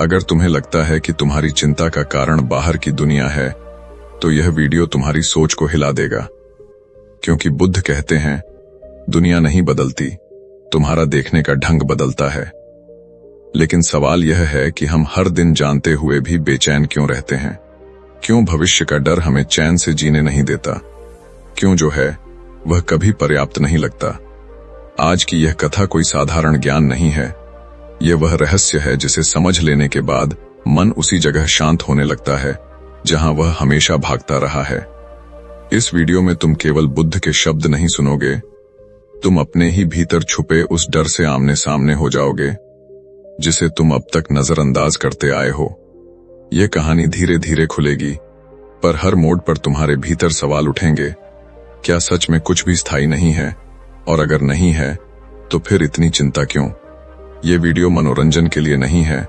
अगर तुम्हें लगता है कि तुम्हारी चिंता का कारण बाहर की दुनिया है, तो यह वीडियो तुम्हारी सोच को हिला देगा। क्योंकि बुद्ध कहते हैं, दुनिया नहीं बदलती, तुम्हारा देखने का ढंग बदलता है। लेकिन सवाल यह है कि हम हर दिन जानते हुए भी बेचैन क्यों रहते हैं? क्यों भविष्य का डर हमें चैन से जीने नहीं देता? क्यों जो है वह कभी पर्याप्त नहीं लगता? आज की यह कथा कोई साधारण ज्ञान नहीं है। यह वह रहस्य है जिसे समझ लेने के बाद मन उसी जगह शांत होने लगता है जहां वह हमेशा भागता रहा है। इस वीडियो में तुम केवल बुद्ध के शब्द नहीं सुनोगे, तुम अपने ही भीतर छुपे उस डर से आमने सामने हो जाओगे जिसे तुम अब तक नजरअंदाज करते आए हो। यह कहानी धीरे धीरे खुलेगी, पर हर मोड़ पर तुम्हारे भीतर सवाल उठेंगे, क्या सच में कुछ भी स्थायी नहीं है? और अगर नहीं है तो फिर इतनी चिंता क्यों? यह वीडियो मनोरंजन के लिए नहीं है,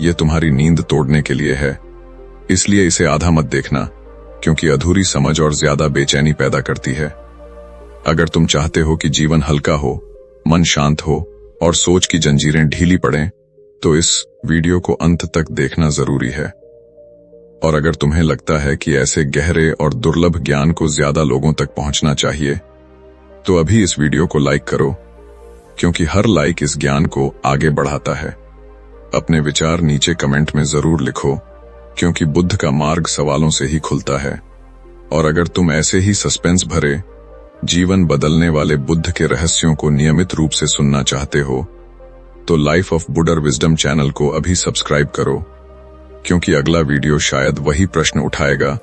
यह तुम्हारी नींद तोड़ने के लिए है। इसलिए इसे आधा मत देखना, क्योंकि अधूरी समझ और ज्यादा बेचैनी पैदा करती है। अगर तुम चाहते हो कि जीवन हल्का हो, मन शांत हो और सोच की जंजीरें ढीली पड़ें, तो इस वीडियो को अंत तक देखना जरूरी है। और अगर तुम्हें लगता है कि ऐसे गहरे और दुर्लभ ज्ञान को ज्यादा लोगों तक पहुंचना चाहिए, तो अभी इस वीडियो को लाइक करो, क्योंकि हर लाइक इस ज्ञान को आगे बढ़ाता है। अपने विचार नीचे कमेंट में जरूर लिखो, क्योंकि बुद्ध का मार्ग सवालों से ही खुलता है। और अगर तुम ऐसे ही सस्पेंस भरे, जीवन बदलने वाले बुद्ध के रहस्यों को नियमित रूप से सुनना चाहते हो, तो लाइफ ऑफ बुडर विजडम चैनल को अभी सब्सक्राइब करो, क्योंकि अगला वीडियो शायद वही प्रश्न उठाएगा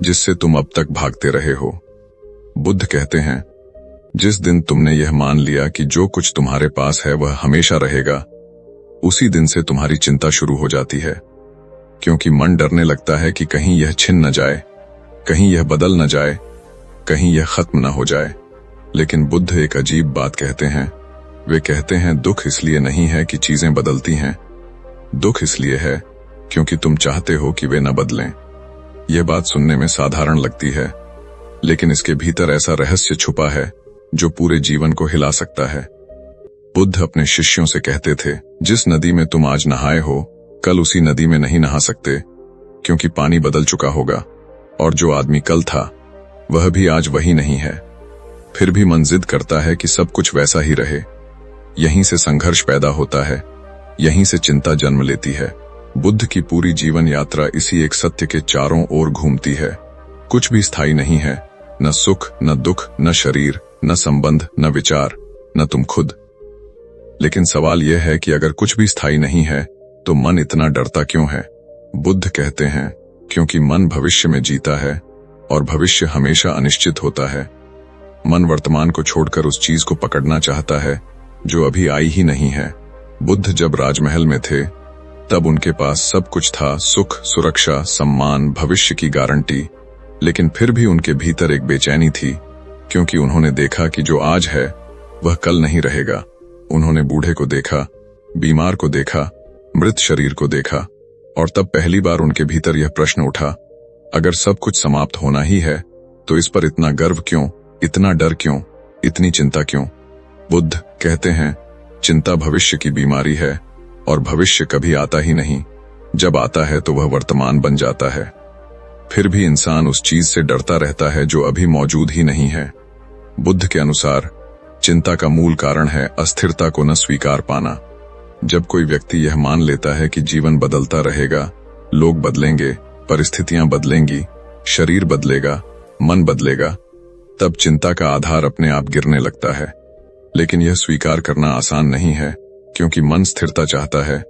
जिससे तुम अब तक भागते रहे हो। बुद्ध कहते हैं, जिस दिन तुमने यह मान लिया कि जो कुछ तुम्हारे पास है वह हमेशा रहेगा, उसी दिन से तुम्हारी चिंता शुरू हो जाती है। क्योंकि मन डरने लगता है कि कहीं यह छिन न जाए, कहीं यह बदल न जाए, कहीं यह खत्म न हो जाए। लेकिन बुद्ध एक अजीब बात कहते हैं। वे कहते हैं, दुख इसलिए नहीं है कि चीजें बदलती हैं, दुख इसलिए है क्योंकि तुम चाहते हो कि वे न बदलें। यह बात सुनने में साधारण लगती है, लेकिन इसके भीतर ऐसा रहस्य छुपा है जो पूरे जीवन को हिला सकता है। बुद्ध अपने शिष्यों से कहते थे, जिस नदी में तुम आज नहाए हो, कल उसी नदी में नहीं नहा सकते, क्योंकि पानी बदल चुका होगा, और जो आदमी कल था वह भी आज वही नहीं है। फिर भी मन जिद करता है कि सब कुछ वैसा ही रहे। यहीं से संघर्ष पैदा होता है, यहीं से चिंता जन्म लेती है। बुद्ध की पूरी जीवन यात्रा इसी एक सत्य के चारों ओर घूमती है। कुछ भी स्थायी नहीं है, न सुख, न दुख, न शरीर, न संबंध, न विचार, न तुम खुद। लेकिन सवाल यह है कि अगर कुछ भी स्थायी नहीं है, तो मन इतना डरता क्यों है? बुद्ध कहते हैं, क्योंकि मन भविष्य में जीता है, और भविष्य हमेशा अनिश्चित होता है। मन वर्तमान को छोड़कर उस चीज को पकड़ना चाहता है जो अभी आई ही नहीं है। बुद्ध जब राजमहल में थे, तब उनके पास सब कुछ था, सुख, सुरक्षा, सम्मान, भविष्य की गारंटी। लेकिन फिर भी उनके भीतर एक बेचैनी थी, क्योंकि उन्होंने देखा कि जो आज है वह कल नहीं रहेगा। उन्होंने बूढ़े को देखा, बीमार को देखा, मृत शरीर को देखा, और तब पहली बार उनके भीतर यह प्रश्न उठा, अगर सब कुछ समाप्त होना ही है, तो इस पर इतना गर्व क्यों, इतना डर क्यों, इतनी चिंता क्यों? बुद्ध कहते हैं, चिंता भविष्य की बीमारी है, और भविष्य कभी आता ही नहीं। जब आता है तो वह वर्तमान बन जाता है। फिर भी इंसान उस चीज से डरता रहता है जो अभी मौजूद ही नहीं है। बुद्ध के अनुसार चिंता का मूल कारण है अस्थिरता को न स्वीकार पाना। जब कोई व्यक्ति यह मान लेता है कि जीवन बदलता रहेगा, लोग बदलेंगे, परिस्थितियां बदलेंगी, शरीर बदलेगा, मन बदलेगा, तब चिंता का आधार अपने आप गिरने लगता है। लेकिन यह स्वीकार करना आसान नहीं है, क्योंकि मन स्थिरता चाहता है,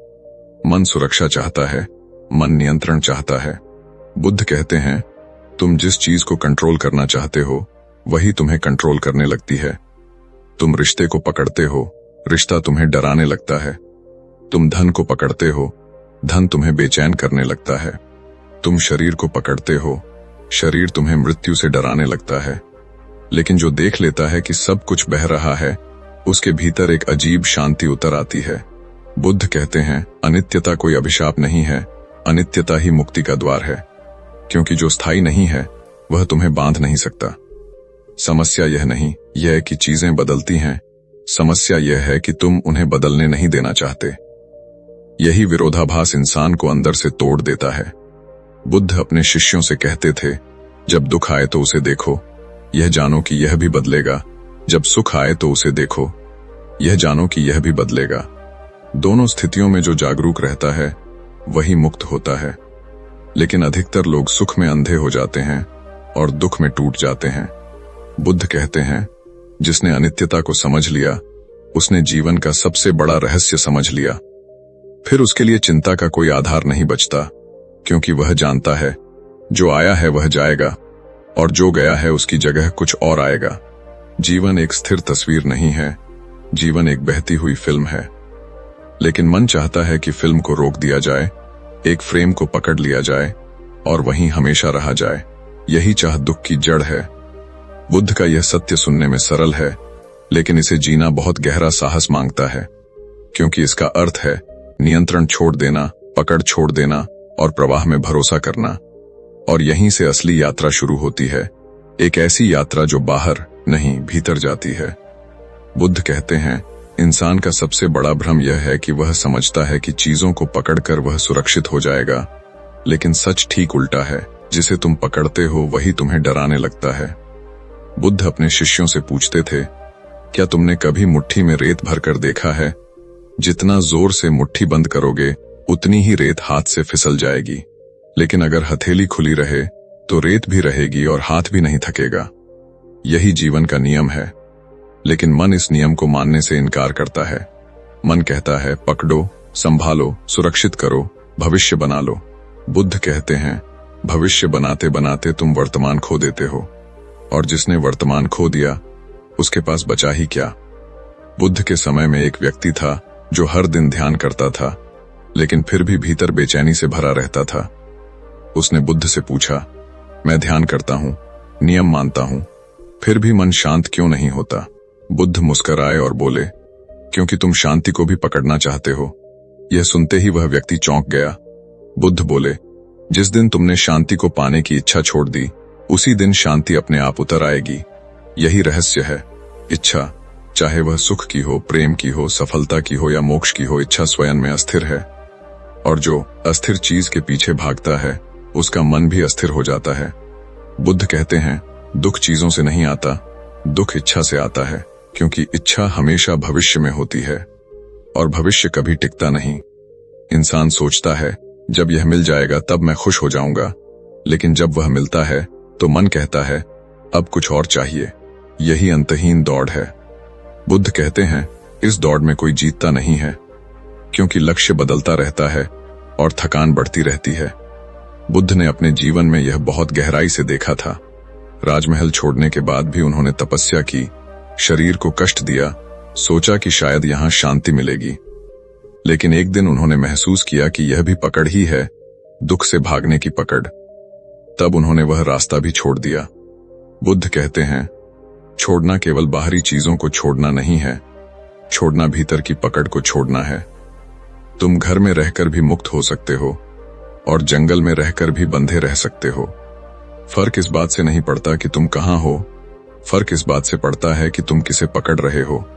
मन सुरक्षा चाहता है, मन नियंत्रण चाहता है। बुद्ध कहते हैं, तुम जिस चीज को कंट्रोल करना चाहते हो वही तुम्हें कंट्रोल करने लगती है। तुम रिश्ते को पकड़ते हो, रिश्ता तुम्हें डराने लगता है। तुम धन को पकड़ते हो, धन तुम्हें बेचैन करने लगता है। तुम शरीर को पकड़ते हो, शरीर तुम्हें मृत्यु से डराने लगता है। लेकिन जो देख लेता है कि सब कुछ बह रहा है, उसके भीतर एक अजीब शांति उतर आती है। बुद्ध कहते हैं, अनित्यता कोई अभिशाप नहीं है, अनित्यता ही मुक्ति का द्वार है। क्योंकि जो स्थायी नहीं है वह तुम्हें बांध नहीं सकता। समस्या यह नहीं यह कि चीजें बदलती हैं, समस्या यह है कि तुम उन्हें बदलने नहीं देना चाहते। यही विरोधाभास इंसान को अंदर से तोड़ देता है। बुद्ध अपने शिष्यों से कहते थे, जब दुख आए तो उसे देखो, यह जानो कि यह भी बदलेगा। जब सुख आए तो उसे देखो, यह जानो कि यह भी बदलेगा। दोनों स्थितियों में जो जागरूक रहता है वही मुक्त होता है। लेकिन अधिकतर लोग सुख में अंधे हो जाते हैं और दुख में टूट जाते हैं। बुद्ध कहते हैं, जिसने अनित्यता को समझ लिया उसने जीवन का सबसे बड़ा रहस्य समझ लिया। फिर उसके लिए चिंता का कोई आधार नहीं बचता, क्योंकि वह जानता है जो आया है वह जाएगा और जो गया है उसकी जगह कुछ और आएगा। जीवन एक स्थिर तस्वीर नहीं है, जीवन एक बहती हुई फिल्म है। लेकिन मन चाहता है कि फिल्म को रोक दिया जाए, एक फ्रेम को पकड़ लिया जाए और वहीं हमेशा रहा जाए। यही चाह दुख की जड़ है। बुद्ध का यह सत्य सुनने में सरल है, लेकिन इसे जीना बहुत गहरा साहस मांगता है, क्योंकि इसका अर्थ है नियंत्रण छोड़ देना, पकड़ छोड़ देना और प्रवाह में भरोसा करना। और यहीं से असली यात्रा शुरू होती है, एक ऐसी यात्रा जो बाहर नहीं भीतर जाती है। बुद्ध कहते हैं, इंसान का सबसे बड़ा भ्रम यह है कि वह समझता है कि चीजों को पकड़कर वह सुरक्षित हो जाएगा, लेकिन सच ठीक उल्टा है। जिसे तुम पकड़ते हो वही तुम्हें डराने लगता है। बुद्ध अपने शिष्यों से पूछते थे, क्या तुमने कभी मुट्ठी में रेत भरकर देखा है? जितना जोर से मुट्ठी बंद करोगे उतनी ही रेत हाथ से फिसल जाएगी, लेकिन अगर हथेली खुली रहे तो रेत भी रहेगी और हाथ भी नहीं थकेगा। यही जीवन का नियम है। लेकिन मन इस नियम को मानने से इनकार करता है। मन कहता है, पकड़ो, संभालो, सुरक्षित करो, भविष्य बना लो। बुद्ध कहते हैं, भविष्य बनाते बनाते तुम वर्तमान खो देते हो, और जिसने वर्तमान खो दिया उसके पास बचा ही क्या। बुद्ध के समय में एक व्यक्ति था जो हर दिन ध्यान करता था, लेकिन फिर भी भीतर बेचैनी से भरा रहता था। उसने बुद्ध से पूछा, मैं ध्यान करता हूं, नियम मानता हूं, फिर भी मन शांत क्यों नहीं होता? बुद्ध मुस्कुराए और बोले, क्योंकि तुम शांति को भी पकड़ना चाहते हो। यह सुनते ही वह व्यक्ति चौंक गया। बुद्ध बोले, जिस दिन तुमने शांति को पाने की इच्छा छोड़ दी उसी दिन शांति अपने आप उतर आएगी। यही रहस्य है। इच्छा, चाहे वह सुख की हो, प्रेम की हो, सफलता की हो या मोक्ष की हो, इच्छा स्वयं में अस्थिर है। और जो अस्थिर चीज के पीछे भागता है उसका मन भी अस्थिर हो जाता है। बुद्ध कहते हैं, दुख चीजों से नहीं आता, दुख इच्छा से आता है, क्योंकि इच्छा हमेशा भविष्य में होती है और भविष्य कभी टिकता नहीं। इंसान सोचता है, जब यह मिल जाएगा तब मैं खुश हो जाऊंगा, लेकिन जब वह मिलता है तो मन कहता है, अब कुछ और चाहिए। यही अंतहीन दौड़ है। बुद्ध कहते हैं, इस दौड़ में कोई जीतता नहीं है, क्योंकि लक्ष्य बदलता रहता है और थकान बढ़ती रहती है। बुद्ध ने अपने जीवन में यह बहुत गहराई से देखा था। राजमहल छोड़ने के बाद भी उन्होंने तपस्या की, शरीर को कष्ट दिया, सोचा कि शायद यहां शांति मिलेगी। लेकिन एक दिन उन्होंने महसूस किया कि यह भी पकड़ ही है, दुख से भागने की पकड़। तब उन्होंने वह रास्ता भी छोड़ दिया। बुद्ध कहते हैं, छोड़ना केवल बाहरी चीजों को छोड़ना नहीं है, छोड़ना भीतर की पकड़ को छोड़ना है। तुम घर में रहकर भी मुक्त हो सकते हो और जंगल में रहकर भी बंधे रह सकते हो। फर्क इस बात से नहीं पड़ता कि तुम कहां हो, फर्क इस बात से पड़ता है कि तुम किसे पकड़ रहे हो।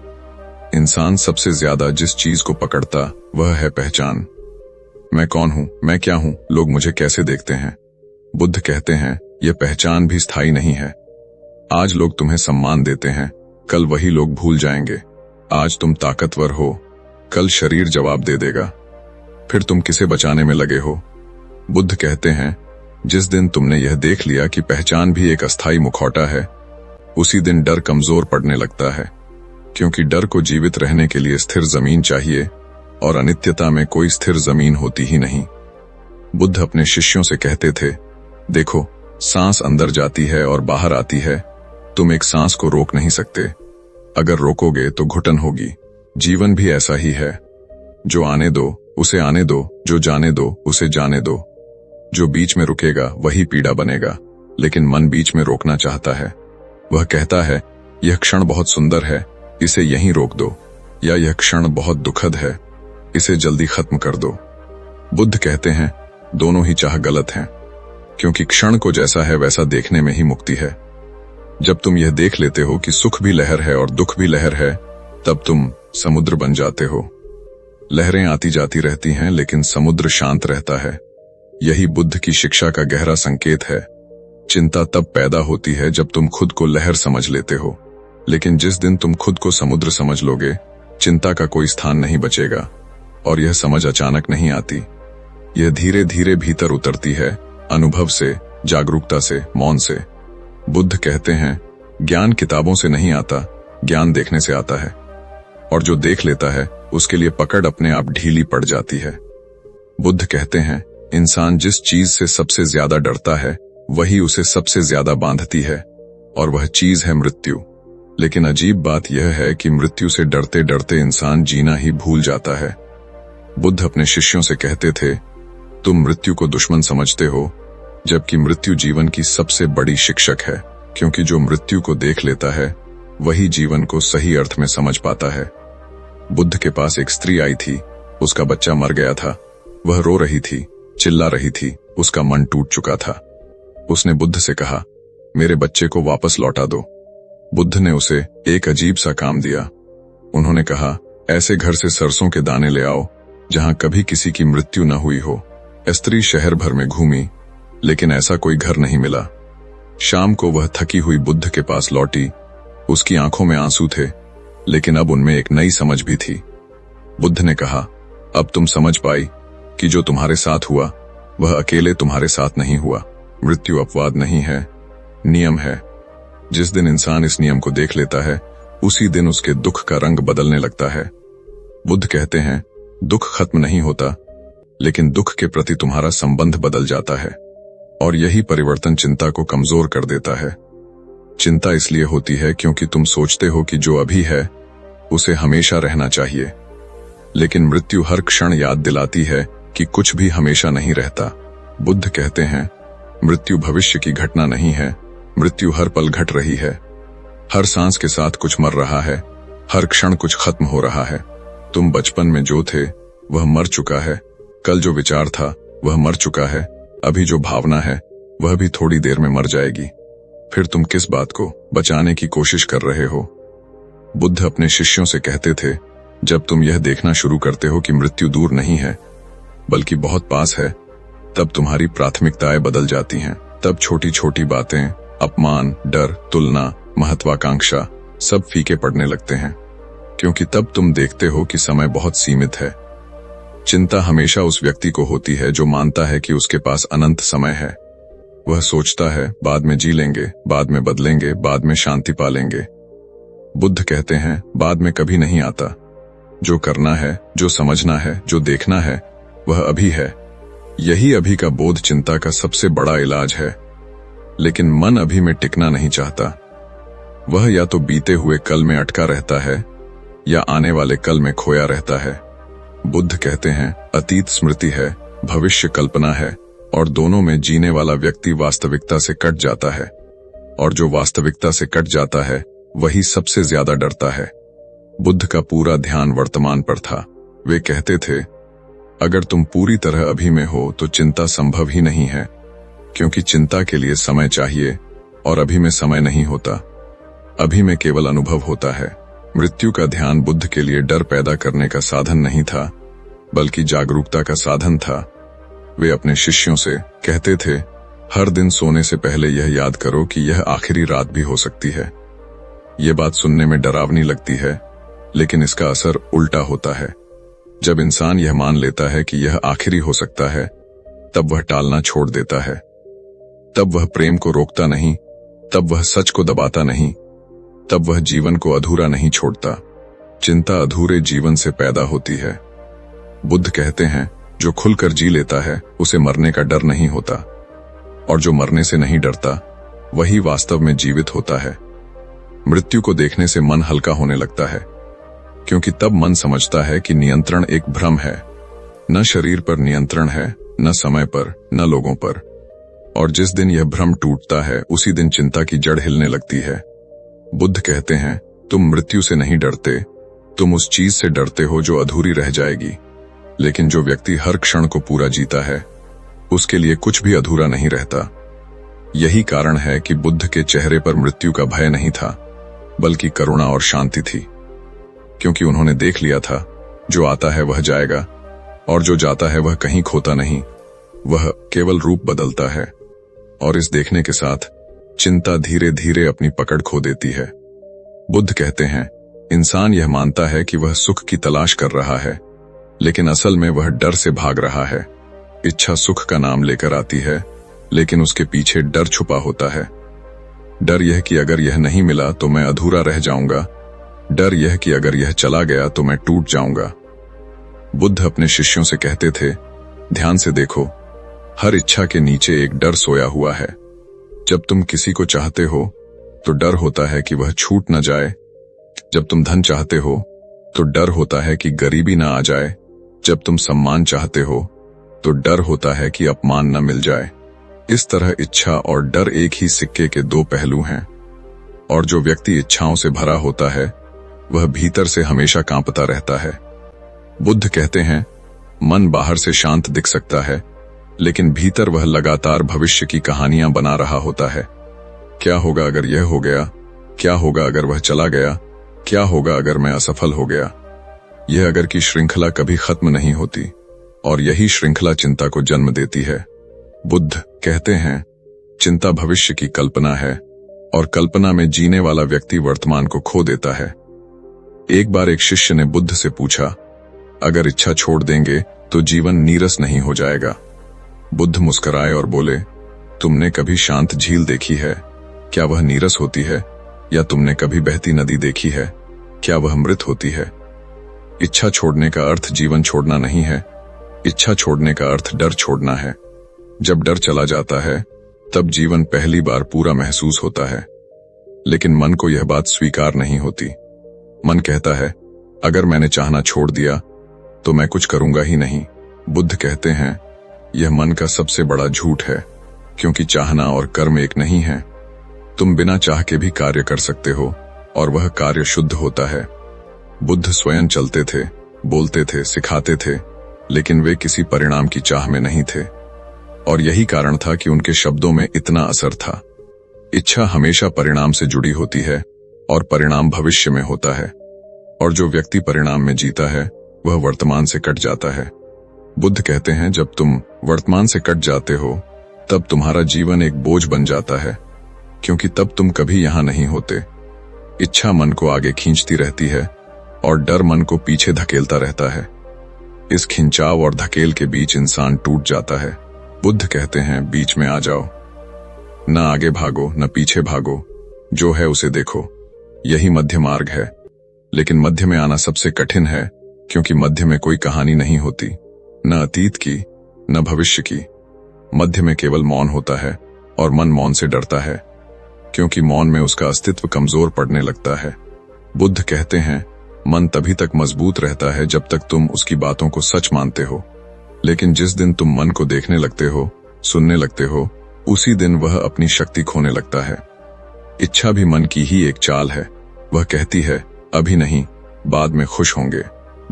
इंसान सबसे ज्यादा जिस चीज को पकड़ता वह है पहचान। मैं कौन हूं, मैं क्या हूं, लोग मुझे कैसे देखते हैं। बुद्ध कहते हैं, यह पहचान भी स्थायी नहीं है। आज लोग तुम्हें सम्मान देते हैं, कल वही लोग भूल जाएंगे। आज तुम ताकतवर हो, कल शरीर जवाब दे देगा। फिर तुम किसे बचाने में लगे हो? बुद्ध कहते हैं, जिस दिन तुमने यह देख लिया कि पहचान भी एक अस्थायी मुखौटा है, उसी दिन डर कमजोर पड़ने लगता है, क्योंकि डर को जीवित रहने के लिए स्थिर जमीन चाहिए और अनित्यता में कोई स्थिर जमीन होती ही नहीं। बुद्ध अपने शिष्यों से कहते थे, देखो, सांस अंदर जाती है और बाहर आती है, तुम एक सांस को रोक नहीं सकते। अगर रोकोगे तो घुटन होगी। जीवन भी ऐसा ही है। जो आने दो उसे आने दो, जो जाने दो उसे जाने दो। जो बीच में रुकेगा वही पीड़ा बनेगा, लेकिन मन बीच में रोकना चाहता है। वह कहता है, यह क्षण बहुत सुंदर है, इसे यहीं रोक दो, या यह क्षण बहुत दुखद है, इसे जल्दी खत्म कर दो। बुद्ध कहते हैं, दोनों ही चाह गलत हैं, क्योंकि क्षण को जैसा है वैसा देखने में ही मुक्ति है। जब तुम यह देख लेते हो कि सुख भी लहर है और दुख भी लहर है, तब तुम समुद्र बन जाते हो। लहरें आती जाती रहती हैं लेकिन समुद्र शांत रहता है। यही बुद्ध की शिक्षा का गहरा संकेत है। चिंता तब पैदा होती है जब तुम खुद को लहर समझ लेते हो, लेकिन जिस दिन तुम खुद को समुद्र समझ लोगे, चिंता का कोई स्थान नहीं बचेगा। और यह समझ अचानक नहीं आती, यह धीरे धीरे भीतर उतरती है, अनुभव से, जागरूकता से, मौन से। बुद्ध कहते हैं, ज्ञान किताबों से नहीं आता, ज्ञान देखने से आता है। और जो देख लेता है उसके लिए पकड़ अपने आप ढीली पड़ जाती है। बुद्ध कहते हैं, इंसान जिस चीज से सबसे ज्यादा डरता है वही उसे सबसे ज्यादा बांधती है, और वह चीज है मृत्यु। लेकिन अजीब बात यह है कि मृत्यु से डरते डरते इंसान जीना ही भूल जाता है। बुद्ध अपने शिष्यों से कहते थे, तुम मृत्यु को दुश्मन समझते हो, जबकि मृत्यु जीवन की सबसे बड़ी शिक्षक है, क्योंकि जो मृत्यु को देख लेता है वही जीवन को सही अर्थ में समझ पाता है। बुद्ध के पास एक स्त्री आई थी, उसका बच्चा मर गया था। वह रो रही थी, चिल्ला रही थी, उसका मन टूट चुका था। उसने बुद्ध से कहा, मेरे बच्चे को वापस लौटा दो। बुद्ध ने उसे एक अजीब सा काम दिया। उन्होंने कहा, ऐसे घर से सरसों के दाने ले आओ जहां कभी किसी की मृत्यु न हुई हो। स्त्री शहर भर में घूमी, लेकिन ऐसा कोई घर नहीं मिला। शाम को वह थकी हुई बुद्ध के पास लौटी। उसकी आंखों में आंसू थे, लेकिन अब उनमें एक नई समझ भी थी। बुद्ध ने कहा, अब तुम समझ पाई कि जो तुम्हारे साथ हुआ वह अकेले तुम्हारे साथ नहीं हुआ। मृत्यु अपवाद नहीं है, नियम है। जिस दिन इंसान इस नियम को देख लेता है, उसी दिन उसके दुख का रंग बदलने लगता है। बुद्ध कहते हैं, दुख खत्म नहीं होता, लेकिन दुख के प्रति तुम्हारा संबंध बदल जाता है। और यही परिवर्तन चिंता को कमजोर कर देता है। चिंता इसलिए होती है क्योंकि तुम सोचते हो कि जो अभी है उसे हमेशा रहना चाहिए, लेकिन मृत्यु हर क्षण याद दिलाती है कि कुछ भी हमेशा नहीं रहता। बुद्ध कहते हैं, मृत्यु भविष्य की घटना नहीं है, मृत्यु हर पल घट रही है। हर सांस के साथ कुछ मर रहा है, हर क्षण कुछ खत्म हो रहा है। तुम बचपन में जो थे वह मर चुका है, कल जो विचार था वह मर चुका है, अभी जो भावना है वह भी थोड़ी देर में मर जाएगी। फिर तुम किस बात को बचाने की कोशिश कर रहे हो? बुद्ध अपने शिष्यों से कहते थे, जब तुम यह देखना शुरू करते हो कि मृत्यु दूर नहीं है बल्कि बहुत पास है, तब तुम्हारी प्राथमिकताएं बदल जाती हैं। तब छोटी छोटी बातें, अपमान, डर, तुलना, महत्वाकांक्षा सब फीके पड़ने लगते हैं, क्योंकि तब तुम देखते हो कि समय बहुत सीमित है। चिंता हमेशा उस व्यक्ति को होती है जो मानता है कि उसके पास अनंत समय है। वह सोचता है, बाद में जी लेंगे, बाद में बदलेंगे, बाद में शांति पालेंगे। बुद्ध कहते हैं, बाद में कभी नहीं आता। जो करना है, जो समझना है, जो देखना है, वह अभी है। यही अभी का बोध चिंता का सबसे बड़ा इलाज है। लेकिन मन अभी में टिकना नहीं चाहता। वह या तो बीते हुए कल में अटका रहता है या आने वाले कल में खोया रहता है। बुद्ध कहते हैं, अतीत स्मृति है, भविष्य कल्पना है, और दोनों में जीने वाला व्यक्ति वास्तविकता से कट जाता है। और जो वास्तविकता से कट जाता है वही सबसे ज्यादा डरता है। बुद्ध का पूरा ध्यान वर्तमान पर था। वे कहते थे, अगर तुम पूरी तरह अभी में हो तो चिंता संभव ही नहीं है, क्योंकि चिंता के लिए समय चाहिए और अभी में समय नहीं होता। अभी में केवल अनुभव होता है। मृत्यु का ध्यान बुद्ध के लिए डर पैदा करने का साधन नहीं था, बल्कि जागरूकता का साधन था। वे अपने शिष्यों से कहते थे, हर दिन सोने से पहले यह याद करो कि यह आखिरी रात भी हो सकती है। यह बात सुनने में डरावनी लगती है, लेकिन इसका असर उल्टा होता है। जब इंसान यह मान लेता है कि यह आखिरी हो सकता है, तब वह टालना छोड़ देता है। तब वह प्रेम को रोकता नहीं, तब वह सच को दबाता नहीं, तब वह जीवन को अधूरा नहीं छोड़ता। चिंता अधूरे जीवन से पैदा होती है। बुद्ध कहते हैं, जो खुलकर जी लेता है उसे मरने का डर नहीं होता, और जो मरने से नहीं डरता वही वास्तव में जीवित होता है। मृत्यु को देखने से मन हल्का होने लगता है, क्योंकि तब मन समझता है कि नियंत्रण एक भ्रम है। न शरीर पर नियंत्रण है, न समय पर, न लोगों पर। और जिस दिन यह भ्रम टूटता है उसी दिन चिंता की जड़ हिलने लगती है। बुद्ध कहते हैं, तुम मृत्यु से नहीं डरते, तुम उस चीज से डरते हो जो अधूरी रह जाएगी। लेकिन जो व्यक्ति हर क्षण को पूरा जीता है, उसके लिए कुछ भी अधूरा नहीं रहता। यही कारण है कि बुद्ध के चेहरे पर मृत्यु का भय नहीं था, बल्कि करुणा और शांति थी, क्योंकि उन्होंने देख लिया था जो आता है वह जाएगा, और जो जाता है वह कहीं खोता नहीं, वह केवल रूप बदलता है। और इस देखने के साथ चिंता धीरे धीरे अपनी पकड़ खो देती है। बुद्ध कहते हैं, इंसान यह मानता है कि वह सुख की तलाश कर रहा है, लेकिन असल में वह डर से भाग रहा है। इच्छा सुख का नाम लेकर आती है, लेकिन उसके पीछे डर छुपा होता है। डर यह कि अगर यह नहीं मिला तो मैं अधूरा रह जाऊंगा। डर यह कि अगर यह चला गया तो मैं टूट जाऊंगा। बुद्ध अपने शिष्यों से कहते थे, ध्यान से देखो, हर इच्छा के नीचे एक डर सोया हुआ है। जब तुम किसी को चाहते हो तो डर होता है कि वह छूट न जाए। जब तुम धन चाहते हो तो डर होता है कि गरीबी न आ जाए। जब तुम सम्मान चाहते हो तो डर होता है कि अपमान न मिल जाए। इस तरह इच्छा और डर एक ही सिक्के के दो पहलू हैं। और जो व्यक्ति इच्छाओं से भरा होता है वह भीतर से हमेशा कांपता रहता है। बुद्ध कहते हैं, मन बाहर से शांत दिख सकता है, लेकिन भीतर वह लगातार भविष्य की कहानियां बना रहा होता है। क्या होगा अगर यह हो गया? क्या होगा अगर वह चला गया? क्या होगा अगर मैं असफल हो गया? यह अगर की श्रृंखला कभी खत्म नहीं होती, और यही श्रृंखला चिंता को जन्म देती है। बुद्ध कहते हैं, चिंता भविष्य की कल्पना है, और कल्पना में जीने वाला व्यक्ति वर्तमान को खो देता है। एक बार एक शिष्य ने बुद्ध से पूछा, अगर इच्छा छोड़ देंगे तो जीवन नीरस नहीं हो जाएगा? बुद्ध मुस्कुराए और बोले, तुमने कभी शांत झील देखी है? क्या वह नीरस होती है? या तुमने कभी बहती नदी देखी है? क्या वह मृत होती है? इच्छा छोड़ने का अर्थ जीवन छोड़ना नहीं है। इच्छा छोड़ने का अर्थ डर छोड़ना है। जब डर चला जाता है तब जीवन पहली बार पूरा महसूस होता है। लेकिन मन को यह बात स्वीकार नहीं होती। मन कहता है, अगर मैंने चाहना छोड़ दिया तो मैं कुछ करूंगा ही नहीं। बुद्ध कहते हैं, यह मन का सबसे बड़ा झूठ है, क्योंकि चाहना और कर्म एक नहीं है। तुम बिना चाह के भी कार्य कर सकते हो, और वह कार्य शुद्ध होता है। बुद्ध स्वयं चलते थे, बोलते थे, सिखाते थे, लेकिन वे किसी परिणाम की चाह में नहीं थे। और यही कारण था कि उनके शब्दों में इतना असर था। इच्छा हमेशा परिणाम से जुड़ी होती है, और परिणाम भविष्य में होता है। और जो व्यक्ति परिणाम में जीता है वह वर्तमान से कट जाता है। बुद्ध कहते हैं, जब तुम वर्तमान से कट जाते हो तब तुम्हारा जीवन एक बोझ बन जाता है, क्योंकि तब तुम कभी यहां नहीं होते। इच्छा मन को आगे खींचती रहती है, और डर मन को पीछे धकेलता रहता है। इस खिंचाव और धकेल के बीच इंसान टूट जाता है। बुद्ध कहते हैं, बीच में आ जाओ, न आगे भागो न पीछे भागो, जो है उसे देखो। यही मध्य मार्ग है। लेकिन मध्य में आना सबसे कठिन है, क्योंकि मध्य में कोई कहानी नहीं होती, न अतीत की न भविष्य की। मध्य में केवल मौन होता है, और मन मौन से डरता है, क्योंकि मौन में उसका अस्तित्व कमजोर पड़ने लगता है। बुद्ध कहते हैं, मन तभी तक मजबूत रहता है जब तक तुम उसकी बातों को सच मानते हो। लेकिन जिस दिन तुम मन को देखने लगते हो, सुनने लगते हो, उसी दिन वह अपनी शक्ति खोने लगता है। इच्छा भी मन की ही एक चाल है। वह कहती है, अभी नहीं, बाद में खुश होंगे।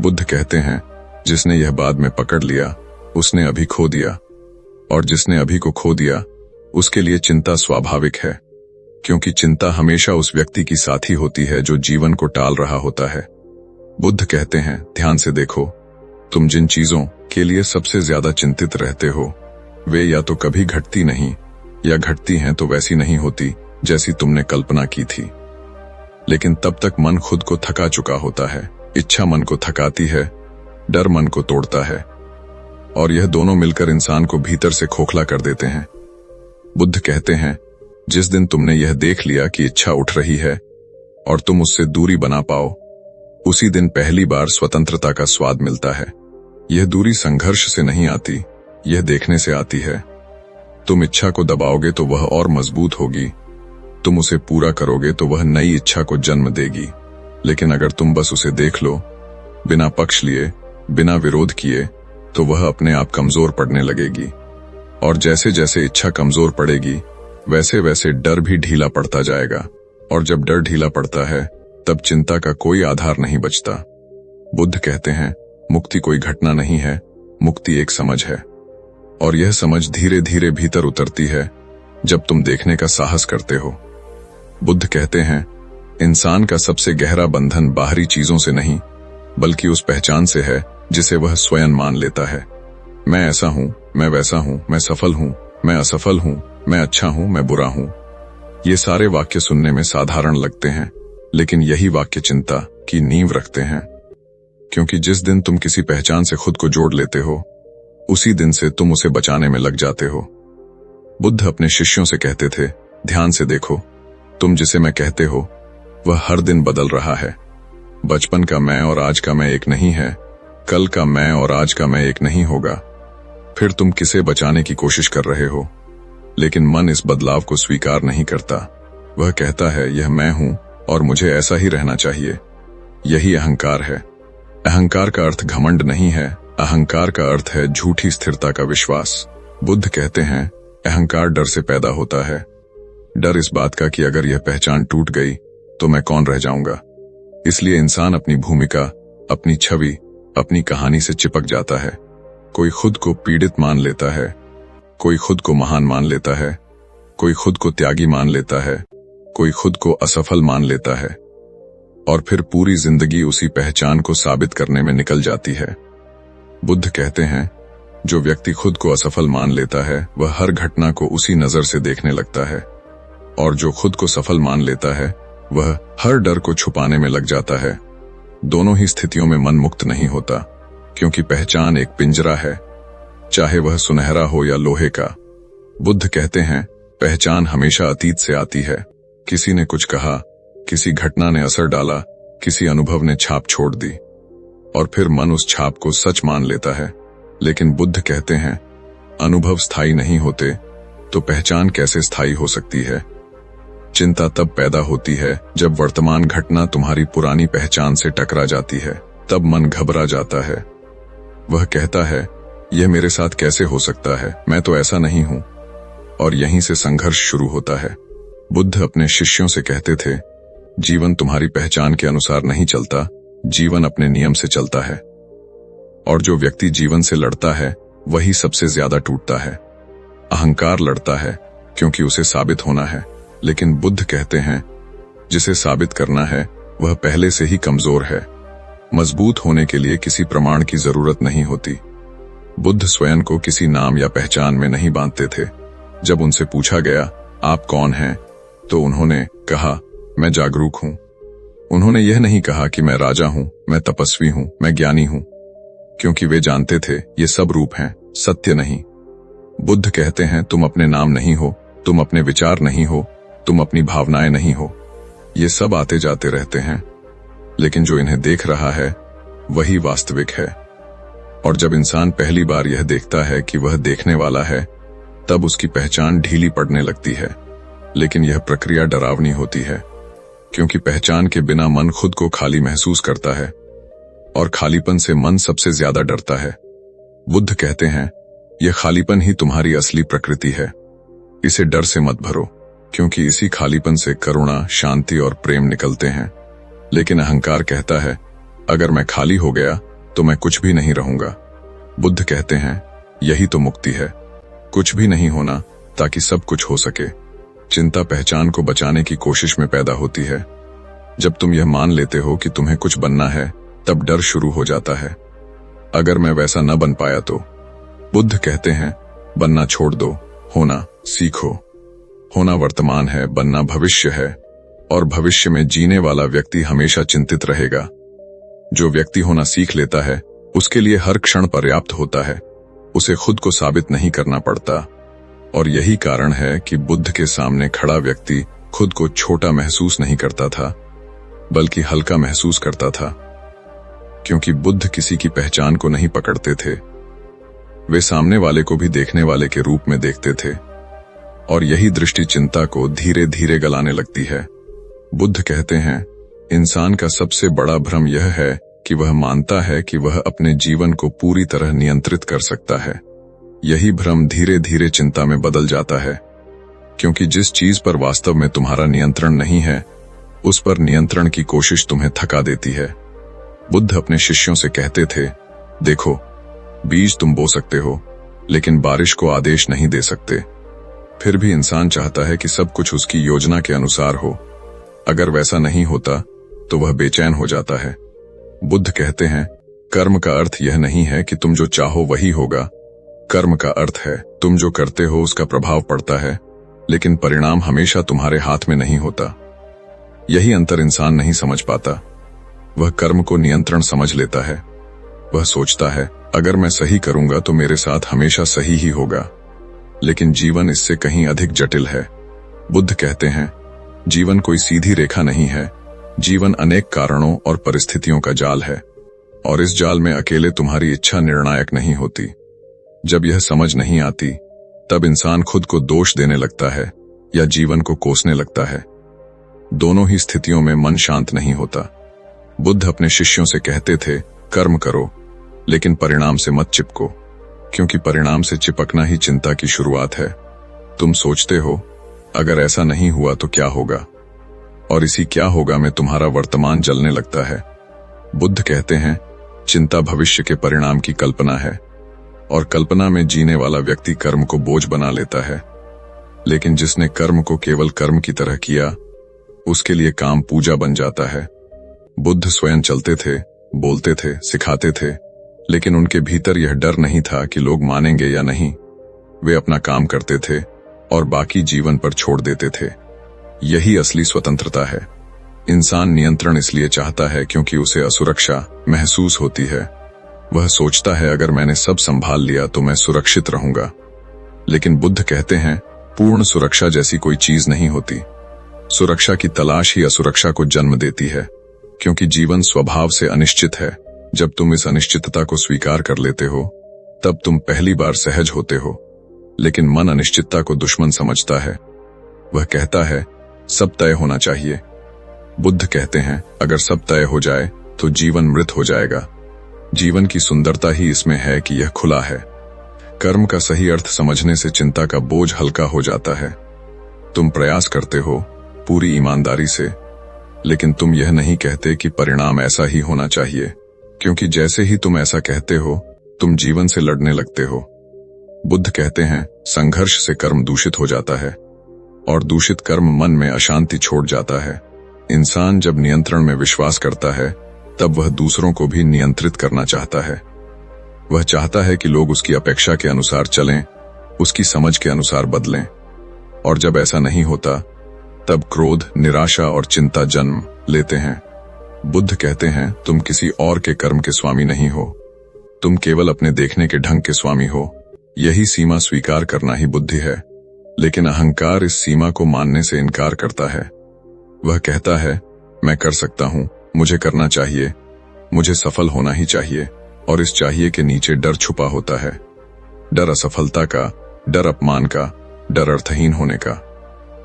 बुद्ध कहते हैं, जिसने यह बाद में पकड़ लिया उसने अभी खो दिया, और जिसने अभी को खो दिया उसके लिए चिंता स्वाभाविक है, क्योंकि चिंता हमेशा उस व्यक्ति की साथी होती है जो जीवन को टाल रहा होता है। बुद्ध कहते हैं, ध्यान से देखो, तुम जिन चीजों के लिए सबसे ज्यादा चिंतित रहते हो वे या तो कभी घटती नहीं, या घटती हैं तो वैसी नहीं होती जैसी तुमने कल्पना की थी। लेकिन तब तक मन खुद को थका चुका होता है। इच्छा मन को थकाती है, डर मन को तोड़ता है, और यह दोनों मिलकर इंसान को भीतर से खोखला कर देते हैं। बुद्ध कहते हैं, जिस दिन तुमने यह देख लिया कि इच्छा उठ रही है और तुम उससे दूरी बना पाओ, उसी दिन पहली बार स्वतंत्रता का स्वाद मिलता है। यह दूरी संघर्ष से नहीं आती, यह देखने से आती है। तुम इच्छा को दबाओगे तो वह और मजबूत होगी, तुम उसे पूरा करोगे तो वह नई इच्छा को जन्म देगी। लेकिन अगर तुम बस उसे देख लो, बिना पक्ष लिए, बिना विरोध किए, तो वह अपने आप कमजोर पड़ने लगेगी। और जैसे जैसे इच्छा कमजोर पड़ेगी वैसे वैसे डर भी ढीला पड़ता जाएगा, और जब डर ढीला पड़ता है तब चिंता का कोई आधार नहीं बचता। बुद्ध कहते हैं, मुक्ति कोई घटना नहीं है, मुक्ति एक समझ है, और यह समझ धीरे धीरे भीतर उतरती है जब तुम देखने का साहस करते हो। बुद्ध कहते हैं, इंसान का सबसे गहरा बंधन बाहरी चीजों से नहीं, बल्कि उस पहचान से है जिसे वह स्वयं मान लेता है। मैं ऐसा हूं, मैं वैसा हूं, मैं सफल हूं, मैं असफल हूं, मैं अच्छा हूं, मैं बुरा हूं। ये सारे वाक्य सुनने में साधारण लगते हैं, लेकिन यही वाक्य चिंता की नींव रखते हैं। क्योंकि जिस दिन तुम किसी पहचान से खुद को जोड़ लेते हो, उसी दिन से तुम उसे बचाने में लग जाते हो। बुद्ध अपने शिष्यों से कहते थे, ध्यान से देखो, तुम जिसे मैं कहते हो वह हर दिन बदल रहा है। बचपन का मैं और आज का मैं एक नहीं है, कल का मैं और आज का मैं एक नहीं होगा। फिर तुम किसे बचाने की कोशिश कर रहे हो, लेकिन मन इस बदलाव को स्वीकार नहीं करता। वह कहता है, यह मैं हूं और मुझे ऐसा ही रहना चाहिए। यही अहंकार है। अहंकार का अर्थ घमंड नहीं है, अहंकार का अर्थ है झूठी स्थिरता का विश्वास। बुद्ध कहते हैं, अहंकार डर से पैदा होता है। डर इस बात का कि अगर यह पहचान टूट गई तो मैं कौन रह जाऊंगा। इसलिए इंसान अपनी भूमिका, अपनी छवि, अपनी कहानी से चिपक जाता है। कोई खुद को पीड़ित मान लेता है, कोई खुद को महान मान लेता है, कोई खुद को त्यागी मान लेता है, कोई खुद को असफल मान लेता है, और फिर पूरी जिंदगी उसी पहचान को साबित करने में निकल जाती है। बुद्ध कहते हैं, जो व्यक्ति खुद को असफल मान लेता है वह हर घटना को उसी नजर से देखने लगता है, और जो खुद को सफल मान लेता है वह हर डर को छुपाने में लग जाता है। दोनों ही स्थितियों में मन मुक्त नहीं होता, क्योंकि पहचान एक पिंजरा है, चाहे वह सुनहरा हो या लोहे का। बुद्ध कहते हैं, पहचान हमेशा अतीत से आती है। किसी ने कुछ कहा, किसी घटना ने असर डाला, किसी अनुभव ने छाप छोड़ दी, और फिर मन उस छाप को सच मान लेता है। लेकिन बुद्ध कहते हैं, अनुभव स्थायी नहीं होते तो पहचान कैसे स्थायी हो सकती है। चिंता तब पैदा होती है जब वर्तमान घटना तुम्हारी पुरानी पहचान से टकरा जाती है, तब मन घबरा जाता है। वह कहता है, यह मेरे साथ कैसे हो सकता है, मैं तो ऐसा नहीं हूं, और यहीं से संघर्ष शुरू होता है। बुद्ध अपने शिष्यों से कहते थे, जीवन तुम्हारी पहचान के अनुसार नहीं चलता, जीवन अपने नियम से चलता है, और जो व्यक्ति जीवन से लड़ता है वही सबसे ज्यादा टूटता है। अहंकार लड़ता है क्योंकि उसे साबित होना है, लेकिन बुद्ध कहते हैं, जिसे साबित करना है वह पहले से ही कमजोर है। मजबूत होने के लिए किसी प्रमाण की जरूरत नहीं होती। बुद्ध स्वयं को किसी नाम या पहचान में नहीं बांधते थे। जब उनसे पूछा गया, आप कौन हैं, तो उन्होंने कहा, मैं जागरूक हूं। उन्होंने यह नहीं कहा कि मैं राजा हूं, मैं तपस्वी हूं, मैं ज्ञानी हूं, क्योंकि वे जानते थे ये सब रूप हैं, सत्य नहीं। बुद्ध कहते हैं, तुम अपने नाम नहीं हो, तुम अपने विचार नहीं हो, तुम अपनी भावनाएं नहीं हो। ये सब आते जाते रहते हैं, लेकिन जो इन्हें देख रहा है वही वास्तविक है। और जब इंसान पहली बार यह देखता है कि वह देखने वाला है, तब उसकी पहचान ढीली पड़ने लगती है। लेकिन यह प्रक्रिया डरावनी होती है, क्योंकि पहचान के बिना मन खुद को खाली महसूस करता है, और खालीपन से मन सबसे ज्यादा डरता है। बुद्ध कहते हैं, यह खालीपन ही तुम्हारी असली प्रकृति है। इसे डर से मत भरो, क्योंकि इसी खालीपन से करुणा, शांति और प्रेम निकलते हैं। लेकिन अहंकार कहता है, अगर मैं खाली हो गया तो मैं कुछ भी नहीं रहूंगा। बुद्ध कहते हैं, यही तो मुक्ति है, कुछ भी नहीं होना ताकि सब कुछ हो सके। चिंता पहचान को बचाने की कोशिश में पैदा होती है। जब तुम यह मान लेते हो कि तुम्हें कुछ बनना है, तब डर शुरू हो जाता है, अगर मैं वैसा न बन पाया तो। बुद्ध कहते हैं, बनना छोड़ दो, होना सीखो। होना वर्तमान है, बनना भविष्य है, और भविष्य में जीने वाला व्यक्ति हमेशा चिंतित रहेगा। जो व्यक्ति होना सीख लेता है, उसके लिए हर क्षण पर्याप्त होता है, उसे खुद को साबित नहीं करना पड़ता। और यही कारण है कि बुद्ध के सामने खड़ा व्यक्ति खुद को छोटा महसूस नहीं करता था, बल्कि हल्का महसूस करता था, क्योंकि बुद्ध किसी की पहचान को नहीं पकड़ते थे। वे सामने वाले को भी देखने वाले के रूप में देखते थे, और यही दृष्टि चिंता को धीरे धीरे गलाने लगती है। बुद्ध कहते हैं, इंसान का सबसे बड़ा भ्रम यह है कि वह मानता है कि वह अपने जीवन को पूरी तरह नियंत्रित कर सकता है। यही भ्रम धीरे धीरे चिंता में बदल जाता है, क्योंकि जिस चीज पर वास्तव में तुम्हारा नियंत्रण नहीं है, उस पर नियंत्रण की कोशिश तुम्हें थका देती है। बुद्ध अपने शिष्यों से कहते थे, देखो, बीज तुम बो सकते हो, लेकिन बारिश को आदेश नहीं दे सकते। फिर भी इंसान चाहता है कि सब कुछ उसकी योजना के अनुसार हो। अगर वैसा नहीं होता तो वह बेचैन हो जाता है। बुद्ध कहते हैं, कर्म का अर्थ यह नहीं है कि तुम जो चाहो वही होगा। कर्म का अर्थ है तुम जो करते हो उसका प्रभाव पड़ता है, लेकिन परिणाम हमेशा तुम्हारे हाथ में नहीं होता। यही अंतर इंसान नहीं समझ पाता। वह कर्म को नियंत्रण समझ लेता है। वह सोचता है, अगर मैं सही करूंगा तो मेरे साथ हमेशा सही ही होगा। लेकिन जीवन इससे कहीं अधिक जटिल है। बुद्ध कहते हैं, जीवन कोई सीधी रेखा नहीं है। जीवन अनेक कारणों और परिस्थितियों का जाल है, और इस जाल में अकेले तुम्हारी इच्छा निर्णायक नहीं होती। जब यह समझ नहीं आती, तब इंसान खुद को दोष देने लगता है या जीवन को कोसने लगता है। दोनों ही स्थितियों में मन शांत नहीं होता। बुद्ध अपने शिष्यों से कहते थे, कर्म करो, लेकिन परिणाम से मत चिपको, क्योंकि परिणाम से चिपकना ही चिंता की शुरुआत है। तुम सोचते हो, अगर ऐसा नहीं हुआ तो क्या होगा, और इसी क्या होगा में तुम्हारा वर्तमान जलने लगता है। बुद्ध कहते हैं, चिंता भविष्य के परिणाम की कल्पना है, और कल्पना में जीने वाला व्यक्ति कर्म को बोझ बना लेता है। लेकिन जिसने कर्म को केवल कर्म की तरह किया, उसके लिए काम पूजा बन जाता है। बुद्ध स्वयं चलते थे, बोलते थे, सिखाते थे, लेकिन उनके भीतर यह डर नहीं था कि लोग मानेंगे या नहीं। वे अपना काम करते थे और बाकी जीवन पर छोड़ देते थे। यही असली स्वतंत्रता है। इंसान नियंत्रण इसलिए चाहता है क्योंकि उसे असुरक्षा महसूस होती है। वह सोचता है, अगर मैंने सब संभाल लिया तो मैं सुरक्षित रहूंगा। लेकिन बुद्ध कहते हैं, पूर्ण सुरक्षा जैसी कोई चीज नहीं होती। सुरक्षा की तलाश ही असुरक्षा को जन्म देती है, क्योंकि जीवन स्वभाव से अनिश्चित है। जब तुम इस अनिश्चितता को स्वीकार कर लेते हो, तब तुम पहली बार सहज होते हो। लेकिन मन अनिश्चितता को दुश्मन समझता है। वह कहता है, सब तय होना चाहिए। बुद्ध कहते हैं, अगर सब तय हो जाए तो जीवन मृत हो जाएगा। जीवन की सुंदरता ही इसमें है कि यह खुला है। कर्म का सही अर्थ समझने से चिंता का बोझ हल्का हो जाता है। तुम प्रयास करते हो पूरी ईमानदारी से, लेकिन तुम यह नहीं कहते कि परिणाम ऐसा ही होना चाहिए, क्योंकि जैसे ही तुम ऐसा कहते हो, तुम जीवन से लड़ने लगते हो। बुद्ध कहते हैं, संघर्ष से कर्म दूषित हो जाता है, और दूषित कर्म मन में अशांति छोड़ जाता है। इंसान जब नियंत्रण में विश्वास करता है, तब वह दूसरों को भी नियंत्रित करना चाहता है। वह चाहता है कि लोग उसकी अपेक्षा के अनुसार चलें, उसकी समझ के अनुसार बदलें। और जब ऐसा नहीं होता, तब क्रोध, निराशा और चिंता जन्म लेते हैं। बुद्ध कहते हैं, तुम किसी और के कर्म के स्वामी नहीं हो, तुम केवल अपने देखने के ढंग के स्वामी हो। यही सीमा स्वीकार करना ही बुद्धि है। लेकिन अहंकार इस सीमा को मानने से इनकार करता है। वह कहता है, मैं कर सकता हूं, मुझे करना चाहिए, मुझे सफल होना ही चाहिए, और इस चाहिए के नीचे डर छुपा होता है। डर असफलता का, डर अपमान का, डर अर्थहीन होने का।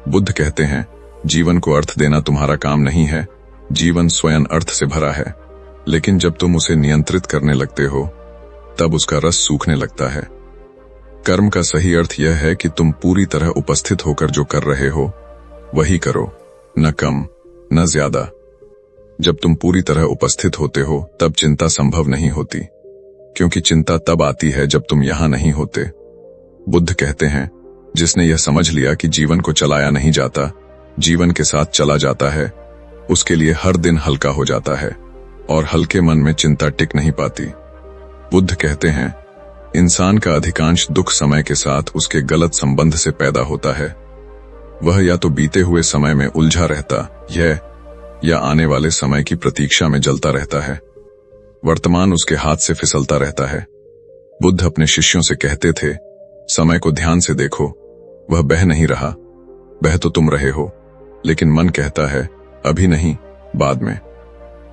बुद्ध कहते हैं, जीवन को अर्थ देना तुम्हारा काम नहीं है, जीवन स्वयं अर्थ से भरा है। लेकिन जब तुम उसे नियंत्रित करने लगते हो, तब उसका रस सूखने लगता है। कर्म का सही अर्थ यह है कि तुम पूरी तरह उपस्थित होकर जो कर रहे हो वही करो, न कम न ज्यादा। जब तुम पूरी तरह उपस्थित होते हो, तब चिंता संभव नहीं होती, क्योंकि चिंता तब आती है जब तुम यहां नहीं होते। बुद्ध कहते हैं, जिसने यह समझ लिया कि जीवन को चलाया नहीं जाता, जीवन के साथ चला जाता है, उसके लिए हर दिन हल्का हो जाता है, और हल्के मन में चिंता टिक नहीं पाती। बुद्ध कहते हैं, इंसान का अधिकांश दुख समय के साथ उसके गलत संबंध से पैदा होता है। वह या तो बीते हुए समय में उलझा रहता है, या आने वाले समय की प्रतीक्षा में जलता रहता है। वर्तमान उसके हाथ से फिसलता रहता है। बुद्ध अपने शिष्यों से कहते थे, समय को ध्यान से देखो, वह बह नहीं रहा। बह तो तुम रहे हो, लेकिन मन कहता है, अभी नहीं, बाद में।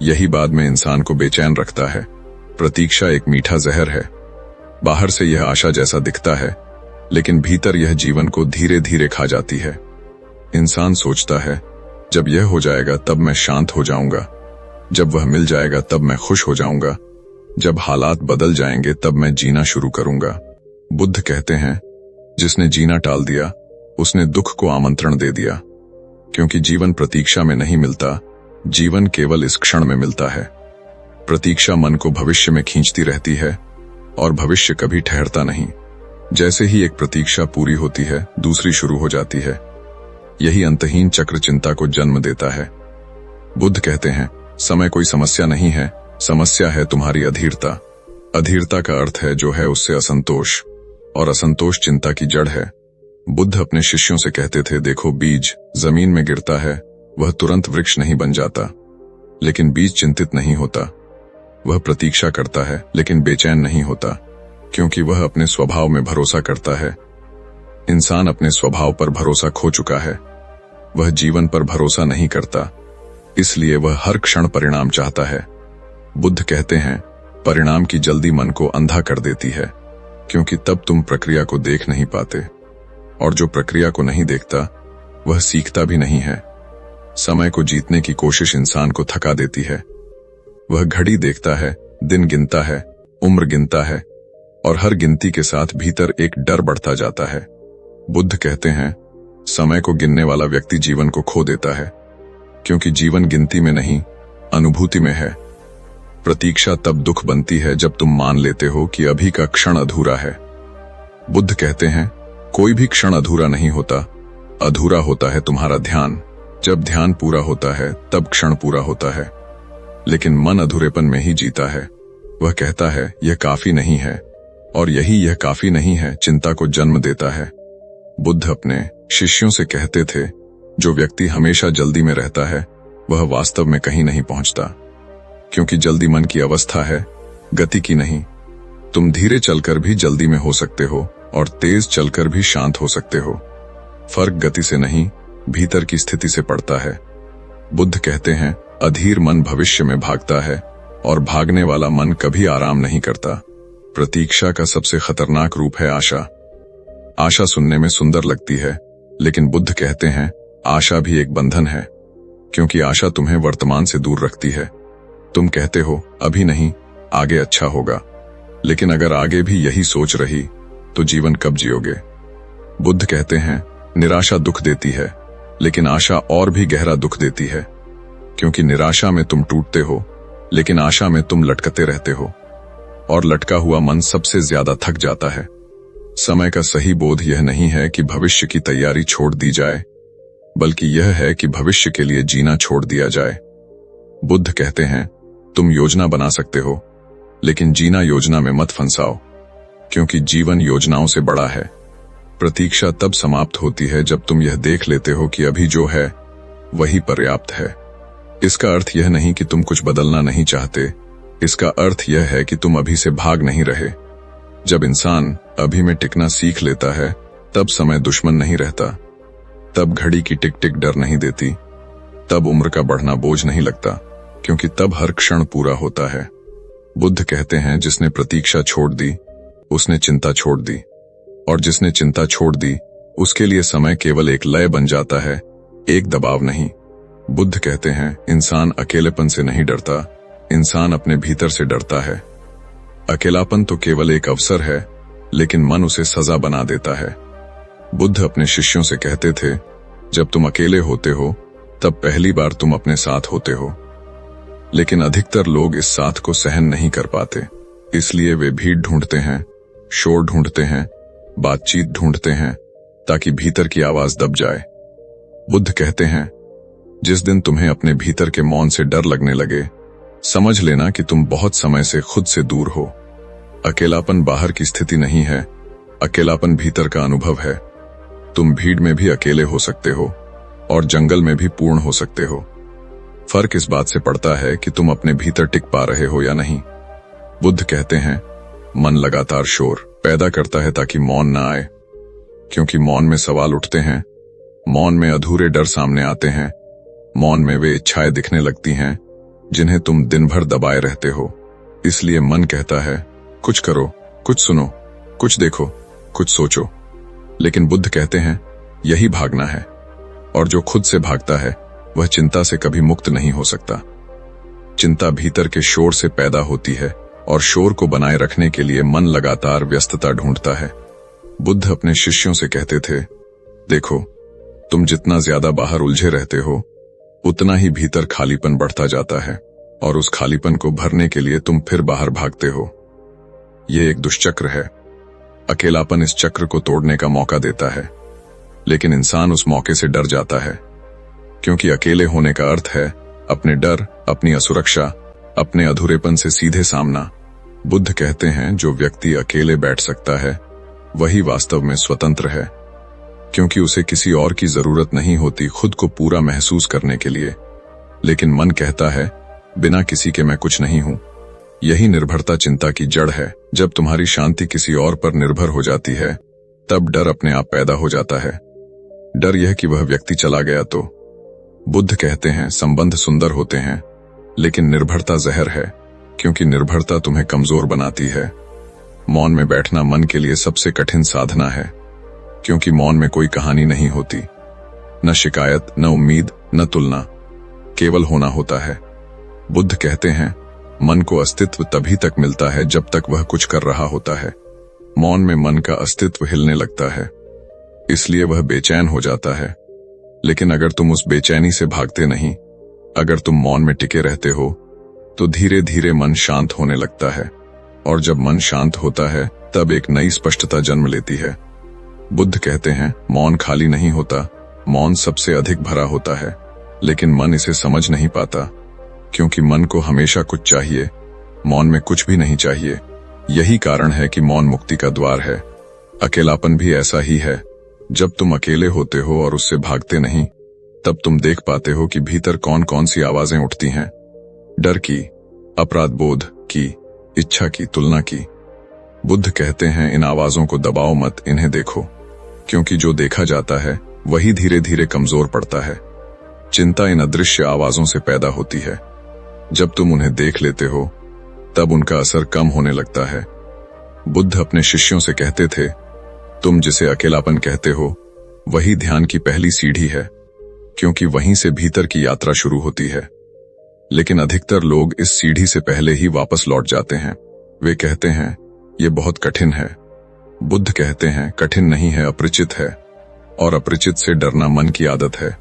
यही बाद में इंसान को बेचैन रखता है। प्रतीक्षा एक मीठा जहर है। बाहर से यह आशा जैसा दिखता है, लेकिन भीतर यह जीवन को धीरे धीरे खा जाती है। इंसान सोचता है, जब यह हो जाएगा तब मैं शांत हो जाऊंगा, जब वह मिल जाएगा तब मैं खुश हो जाऊंगा, जब हालात बदल जाएंगे तब मैं जीना शुरू करूंगा। बुद्ध कहते हैं, जिसने जीना टाल दिया, उसने दुख को आमंत्रण दे दिया, क्योंकि जीवन प्रतीक्षा में नहीं मिलता, जीवन केवल इस क्षण में मिलता है। प्रतीक्षा मन को भविष्य में खींचती रहती है, और भविष्य कभी ठहरता नहीं। जैसे ही एक प्रतीक्षा पूरी होती है, दूसरी शुरू हो जाती है। यही अंतहीन चक्र चिंता को जन्म देता है। बुद्ध कहते हैं, समय कोई समस्या नहीं है, समस्या है तुम्हारी अधीरता। अधीरता का अर्थ है जो है उससे असंतोष, और असंतोष चिंता की जड़ है। बुद्ध अपने शिष्यों से कहते थे, देखो बीज जमीन में गिरता है, वह तुरंत वृक्ष नहीं बन जाता, लेकिन बीज चिंतित नहीं होता। वह प्रतीक्षा करता है लेकिन बेचैन नहीं होता, क्योंकि वह अपने स्वभाव में भरोसा करता है। इंसान अपने स्वभाव पर भरोसा खो चुका है। वह जीवन पर भरोसा नहीं करता, इसलिए वह हर क्षण परिणाम चाहता है। बुद्ध कहते हैं, परिणाम की जल्दी मन को अंधा कर देती है, क्योंकि तब तुम प्रक्रिया को देख नहीं पाते, और जो प्रक्रिया को नहीं देखता वह सीखता भी नहीं है। समय को जीतने की कोशिश इंसान को थका देती है। वह घड़ी देखता है, दिन गिनता है, उम्र गिनता है, और हर गिनती के साथ भीतर एक डर बढ़ता जाता है। बुद्ध कहते हैं, समय को गिनने वाला व्यक्ति जीवन को खो देता है, क्योंकि जीवन गिनती में नहीं, अनुभूति में है। प्रतीक्षा तब दुख बनती है जब तुम मान लेते हो कि अभी का क्षण अधूरा है। बुद्ध कहते हैं, कोई भी क्षण अधूरा नहीं होता, अधूरा होता है तुम्हारा ध्यान। जब ध्यान पूरा होता है तब क्षण पूरा होता है, लेकिन मन अधूरेपन में ही जीता है। वह कहता है, यह काफी नहीं है, और यह काफी नहीं है चिंता को जन्म देता है। बुद्ध अपने शिष्यों से कहते थे, जो व्यक्ति हमेशा जल्दी में रहता है वह वास्तव में कहीं नहीं पहुंचता, क्योंकि जल्दी मन की अवस्था है, गति की नहीं। तुम धीरे चलकर भी जल्दी में हो सकते हो और तेज चलकर भी शांत हो सकते हो। फर्क गति से नहीं, भीतर की स्थिति से पड़ता है। बुद्ध कहते हैं, अधीर मन भविष्य में भागता है और भागने वाला मन कभी आराम नहीं करता। प्रतीक्षा का सबसे खतरनाक रूप है आशा। आशा सुनने में सुंदर लगती है, लेकिन बुद्ध कहते हैं, आशा भी एक बंधन है, क्योंकि आशा तुम्हें वर्तमान से दूर रखती है। तुम कहते हो, अभी नहीं, आगे अच्छा होगा, लेकिन अगर आगे भी यही सोच रही तो जीवन कब जियोगे? बुद्ध कहते हैं, निराशा दुख देती है, लेकिन आशा और भी गहरा दुख देती है, क्योंकि निराशा में तुम टूटते हो, लेकिन आशा में तुम लटकते रहते हो, और लटका हुआ मन सबसे ज्यादा थक जाता है। समय का सही बोध यह नहीं है कि भविष्य की तैयारी छोड़ दी जाए, बल्कि यह है कि भविष्य के लिए जीना छोड़ दिया जाए। बुद्ध कहते हैं, तुम योजना बना सकते हो, लेकिन जीना योजना में मत फंसाओ, क्योंकि जीवन योजनाओं से बड़ा है। प्रतीक्षा तब समाप्त होती है जब तुम यह देख लेते हो कि अभी जो है वही पर्याप्त है। इसका अर्थ यह नहीं कि तुम कुछ बदलना नहीं चाहते, इसका अर्थ यह है कि तुम अभी से भाग नहीं रहे। जब इंसान अभी में टिकना सीख लेता है, तब समय दुश्मन नहीं रहता, तब घड़ी की टिक टिक डर नहीं देती, तब उम्र का बढ़ना बोझ नहीं लगता, क्योंकि तब हर क्षण पूरा होता है। बुद्ध कहते हैं, जिसने प्रतीक्षा छोड़ दी उसने चिंता छोड़ दी, और जिसने चिंता छोड़ दी उसके लिए समय केवल एक लय बन जाता है, एक दबाव नहीं। बुद्ध कहते हैं, इंसान अकेलेपन से नहीं डरता, इंसान अपने भीतर से डरता है। अकेलापन तो केवल एक अवसर है, लेकिन मन उसे सजा बना देता है। बुद्ध अपने शिष्यों से कहते थे, जब तुम अकेले होते हो तब पहली बार तुम अपने साथ होते हो, लेकिन अधिकतर लोग इस साथ को सहन नहीं कर पाते, इसलिए वे भीड़ ढूंढते हैं, शोर ढूंढते हैं, बातचीत ढूंढते हैं, ताकि भीतर की आवाज दब जाए। बुद्ध कहते हैं, जिस दिन तुम्हें अपने भीतर के मौन से डर लगने लगे, समझ लेना कि तुम बहुत समय से खुद से दूर हो। अकेलापन बाहर की स्थिति नहीं है, अकेलापन भीतर का अनुभव है। तुम भीड़ में भी अकेले हो सकते हो और जंगल में भी पूर्ण हो सकते हो। फर्क इस बात से पड़ता है कि तुम अपने भीतर टिक पा रहे हो या नहीं। बुद्ध कहते हैं, मन लगातार शोर पैदा करता है ताकि मौन न आए, क्योंकि मौन में सवाल उठते हैं, मौन में अधूरे डर सामने आते हैं, मौन में वे इच्छाएं दिखने लगती हैं जिन्हें तुम दिन भर दबाए रहते हो। इसलिए मन कहता है, कुछ करो, कुछ सुनो, कुछ देखो, कुछ सोचो। लेकिन बुद्ध कहते हैं, यही भागना है, और जो खुद से भागता है वह चिंता से कभी मुक्त नहीं हो सकता। चिंता भीतर के शोर से पैदा होती है, और शोर को बनाए रखने के लिए मन लगातार व्यस्तता ढूंढता है। बुद्ध अपने शिष्यों से कहते थे, देखो, तुम जितना ज्यादा बाहर उलझे रहते हो उतना ही भीतर खालीपन बढ़ता जाता है, और उस खालीपन को भरने के लिए तुम फिर बाहर भागते हो। यह एक दुष्चक्र है। अकेलापन इस चक्र को तोड़ने का मौका देता है, लेकिन इंसान उस मौके से डर जाता है, क्योंकि अकेले होने का अर्थ है अपने डर, अपनी असुरक्षा, अपने अधूरेपन से सीधे सामना। बुद्ध कहते हैं जो व्यक्ति अकेले बैठ सकता है वही वास्तव में स्वतंत्र है, क्योंकि उसे किसी और की जरूरत नहीं होती खुद को पूरा महसूस करने के लिए। लेकिन मन कहता है बिना किसी के मैं कुछ नहीं हूं। यही निर्भरता चिंता की जड़ है। जब तुम्हारी शांति किसी और पर निर्भर हो जाती है तब डर अपने आप पैदा हो जाता है। डर यह कि वह व्यक्ति चला गया तो। बुद्ध कहते हैं संबंध सुंदर होते हैं लेकिन निर्भरता जहर है, क्योंकि निर्भरता तुम्हें कमजोर बनाती है। मौन में बैठना मन के लिए सबसे कठिन साधना है, क्योंकि मौन में कोई कहानी नहीं होती, न शिकायत, न उम्मीद, न तुलना, केवल होना होता है। बुद्ध कहते हैं मन को अस्तित्व तभी तक मिलता है जब तक वह कुछ कर रहा होता है। मौन में मन का अस्तित्व हिलने लगता है, इसलिए वह बेचैन हो जाता है। लेकिन अगर तुम उस बेचैनी से भागते नहीं, अगर तुम मौन में टिके रहते हो तो धीरे धीरे मन शांत होने लगता है, और जब मन शांत होता है तब एक नई स्पष्टता जन्म लेती है। बुद्ध कहते हैं मौन खाली नहीं होता, मौन सबसे अधिक भरा होता है, लेकिन मन इसे समझ नहीं पाता, क्योंकि मन को हमेशा कुछ चाहिए, मौन में कुछ भी नहीं चाहिए। यही कारण है कि मौन मुक्ति का द्वार है। अकेलापन भी ऐसा ही है। जब तुम अकेले होते हो और उससे भागते नहीं, तब तुम देख पाते हो कि भीतर कौन कौन सी आवाजें उठती हैं। डर की, अपराध बोध की, इच्छा की, तुलना की। बुद्ध कहते हैं इन आवाजों को दबाओ मत, इन्हें देखो, क्योंकि जो देखा जाता है वही धीरे धीरे कमजोर पड़ता है। चिंता इन अदृश्य आवाजों से पैदा होती है। जब तुम उन्हें देख लेते हो तब उनका असर कम होने लगता है। बुद्ध अपने शिष्यों से कहते थे तुम जिसे अकेलापन कहते हो वही ध्यान की पहली सीढ़ी है, क्योंकि वहीं से भीतर की यात्रा शुरू होती है। लेकिन अधिकतर लोग इस सीढ़ी से पहले ही वापस लौट जाते हैं। वे कहते हैं ये बहुत कठिन है। बुद्ध कहते हैं कठिन नहीं है, अपरिचित है, और अपरिचित से डरना मन की आदत है।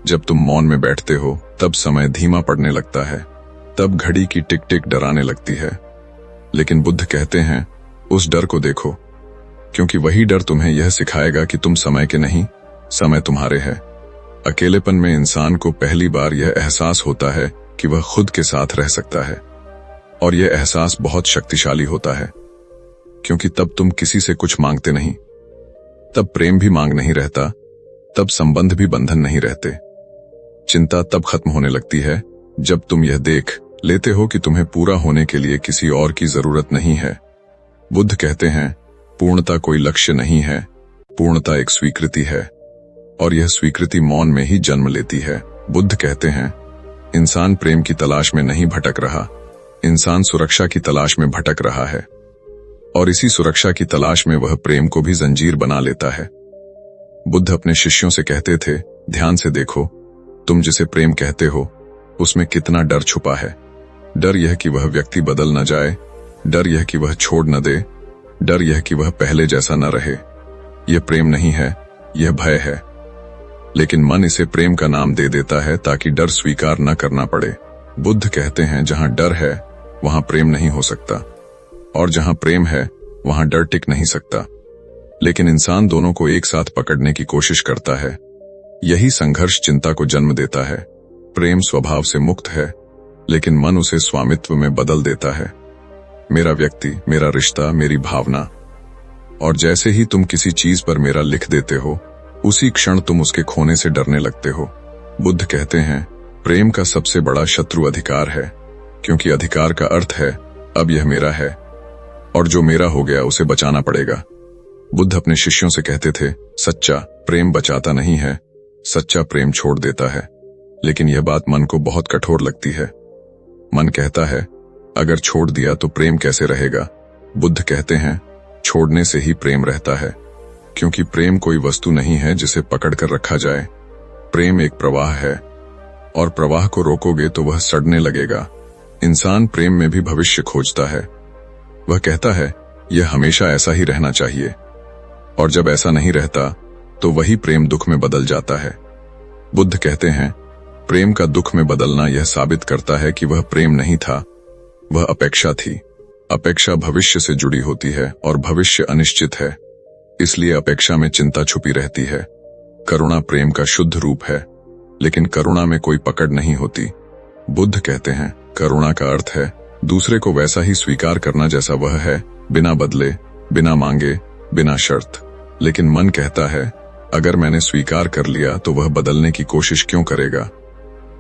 जब तुम मौन में बैठते हो तब समय धीमा पड़ने लगता है, तब घड़ी की टिक टिक डराने लगती है। लेकिन बुद्ध कहते हैं उस डर को देखो, क्योंकि वही डर तुम्हें यह सिखाएगा कि तुम समय के नहीं, समय तुम्हारे है। अकेलेपन में इंसान को पहली बार यह एहसास होता है कि वह खुद के साथ रह सकता है, और यह एहसास बहुत शक्तिशाली होता है, क्योंकि तब तुम किसी से कुछ मांगते नहीं, तब प्रेम भी मांग नहीं रहता, तब संबंध भी बंधन नहीं रहते। चिंता तब खत्म होने लगती है जब तुम यह देख लेते हो कि तुम्हें पूरा होने के लिए किसी और की जरूरत नहीं है। बुद्ध कहते हैं पूर्णता कोई लक्ष्य नहीं है, पूर्णता एक स्वीकृति है, और यह स्वीकृति मौन में ही जन्म लेती है। बुद्ध कहते हैं इंसान प्रेम की तलाश में नहीं भटक रहा, इंसान सुरक्षा की तलाश में भटक रहा है, और इसी सुरक्षा की तलाश में वह प्रेम को भी जंजीर बना लेता है। बुद्ध अपने शिष्यों से कहते थे ध्यान से देखो, तुम जिसे प्रेम कहते हो उसमें कितना डर छुपा है। डर यह कि वह व्यक्ति बदल न जाए, डर यह कि वह छोड़ न दे, डर यह कि वह पहले जैसा न रहे। यह प्रेम नहीं है, यह भय है। लेकिन मन इसे प्रेम का नाम दे देता है ताकि डर स्वीकार न करना पड़े। बुद्ध कहते हैं जहां डर है वहां प्रेम नहीं हो सकता, और जहां प्रेम है वहां डर टिक नहीं सकता। लेकिन इंसान दोनों को एक साथ पकड़ने की कोशिश करता है। यही संघर्ष चिंता को जन्म देता है। प्रेम स्वभाव से मुक्त है, लेकिन मन उसे स्वामित्व में बदल देता है। मेरा व्यक्ति, मेरा रिश्ता, मेरी भावना। और जैसे ही तुम किसी चीज पर मेरा लिख देते हो, उसी क्षण तुम उसके खोने से डरने लगते हो। बुद्ध कहते हैं प्रेम का सबसे बड़ा शत्रु अधिकार है, क्योंकि अधिकार का अर्थ है अब यह मेरा है, और जो मेरा हो गया उसे बचाना पड़ेगा। बुद्ध अपने शिष्यों से कहते थे सच्चा प्रेम बचाता नहीं है, सच्चा प्रेम छोड़ देता है। लेकिन यह बात मन को बहुत कठोर लगती है। मन कहता है अगर छोड़ दिया तो प्रेम कैसे रहेगा। बुद्ध कहते हैं छोड़ने से ही प्रेम रहता है, क्योंकि प्रेम कोई वस्तु नहीं है जिसे पकड़कर रखा जाए। प्रेम एक प्रवाह है, और प्रवाह को रोकोगे तो वह सड़ने लगेगा। इंसान प्रेम में भी भविष्य खोजता है। वह कहता है यह हमेशा ऐसा ही रहना चाहिए, और जब ऐसा नहीं रहता तो वही प्रेम दुख में बदल जाता है। बुद्ध कहते हैं प्रेम का दुख में बदलना यह साबित करता है कि वह प्रेम नहीं था, वह अपेक्षा थी। अपेक्षा भविष्य से जुड़ी होती है, और भविष्य अनिश्चित है, इसलिए अपेक्षा में चिंता छुपी रहती है। करुणा प्रेम का शुद्ध रूप है, लेकिन करुणा में कोई पकड़ नहीं होती। बुद्ध कहते हैं करुणा का अर्थ है दूसरे को वैसा ही स्वीकार करना जैसा वह है, बिना बदले, बिना मांगे, बिना शर्त। लेकिन मन कहता है अगर मैंने स्वीकार कर लिया तो वह बदलने की कोशिश क्यों करेगा।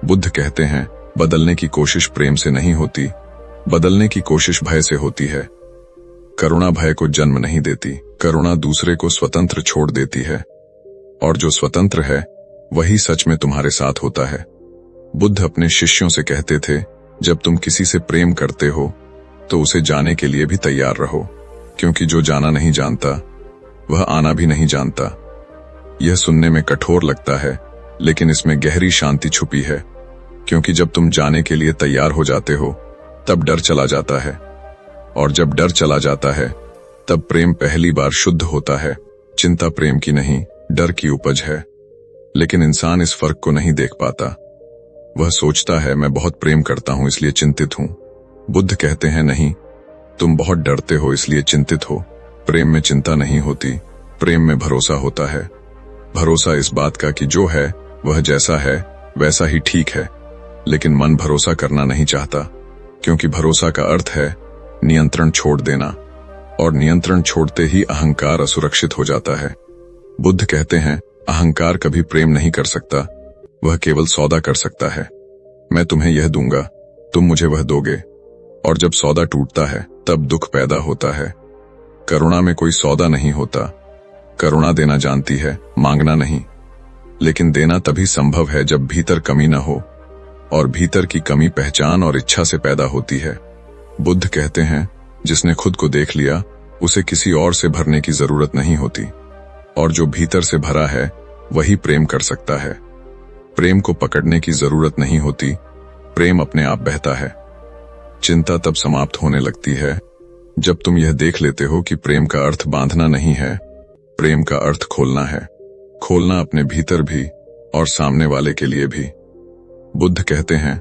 बुद्ध कहते हैं बदलने की कोशिश प्रेम से नहीं होती, बदलने की कोशिश भय से होती है। करुणा भय को जन्म नहीं देती, करुणा दूसरे को स्वतंत्र छोड़ देती है, और जो स्वतंत्र है वही सच में तुम्हारे साथ होता है। बुद्ध अपने शिष्यों से कहते थे जब तुम किसी से प्रेम करते हो तो उसे जाने के लिए भी तैयार रहो, क्योंकि जो जाना नहीं जानता वह आना भी नहीं जानता। यह सुनने में कठोर लगता है, लेकिन इसमें गहरी शांति छुपी है, क्योंकि जब तुम जाने के लिए तैयार हो जाते हो तब डर चला जाता है, और जब डर चला जाता है तब प्रेम पहली बार शुद्ध होता है। चिंता प्रेम की नहीं, डर की उपज है। लेकिन इंसान इस फर्क को नहीं देख पाता। वह सोचता है मैं बहुत प्रेम करता हूं इसलिए चिंतित हूं। बुद्ध कहते हैं नहीं, तुम बहुत डरते हो इसलिए चिंतित हो। प्रेम में चिंता नहीं होती, प्रेम में भरोसा होता है। भरोसा इस बात का कि जो है वह जैसा है वैसा ही ठीक है। लेकिन मन भरोसा करना नहीं चाहता, क्योंकि भरोसा का अर्थ है नियंत्रण छोड़ देना, और नियंत्रण छोड़ते ही अहंकार असुरक्षित हो जाता है। बुद्ध कहते हैं अहंकार कभी प्रेम नहीं कर सकता, वह केवल सौदा कर सकता है। मैं तुम्हें यह दूंगा, तुम मुझे वह दोगे, और जब सौदा टूटता है तब दुख पैदा होता है। करुणा में कोई सौदा नहीं होता। करुणा देना जानती है, मांगना नहीं। लेकिन देना तभी संभव है जब भीतर कमी न हो, और भीतर की कमी पहचान और इच्छा से पैदा होती है। बुद्ध कहते हैं जिसने खुद को देख लिया उसे किसी और से भरने की जरूरत नहीं होती, और जो भीतर से भरा है वही प्रेम कर सकता है। प्रेम को पकड़ने की जरूरत नहीं होती, प्रेम अपने आप बहता है। चिंता तब समाप्त होने लगती है जब तुम यह देख लेते हो कि प्रेम का अर्थ बांधना नहीं है, प्रेम का अर्थ खोलना है। खोलना अपने भीतर भी और सामने वाले के लिए भी। बुद्ध कहते हैं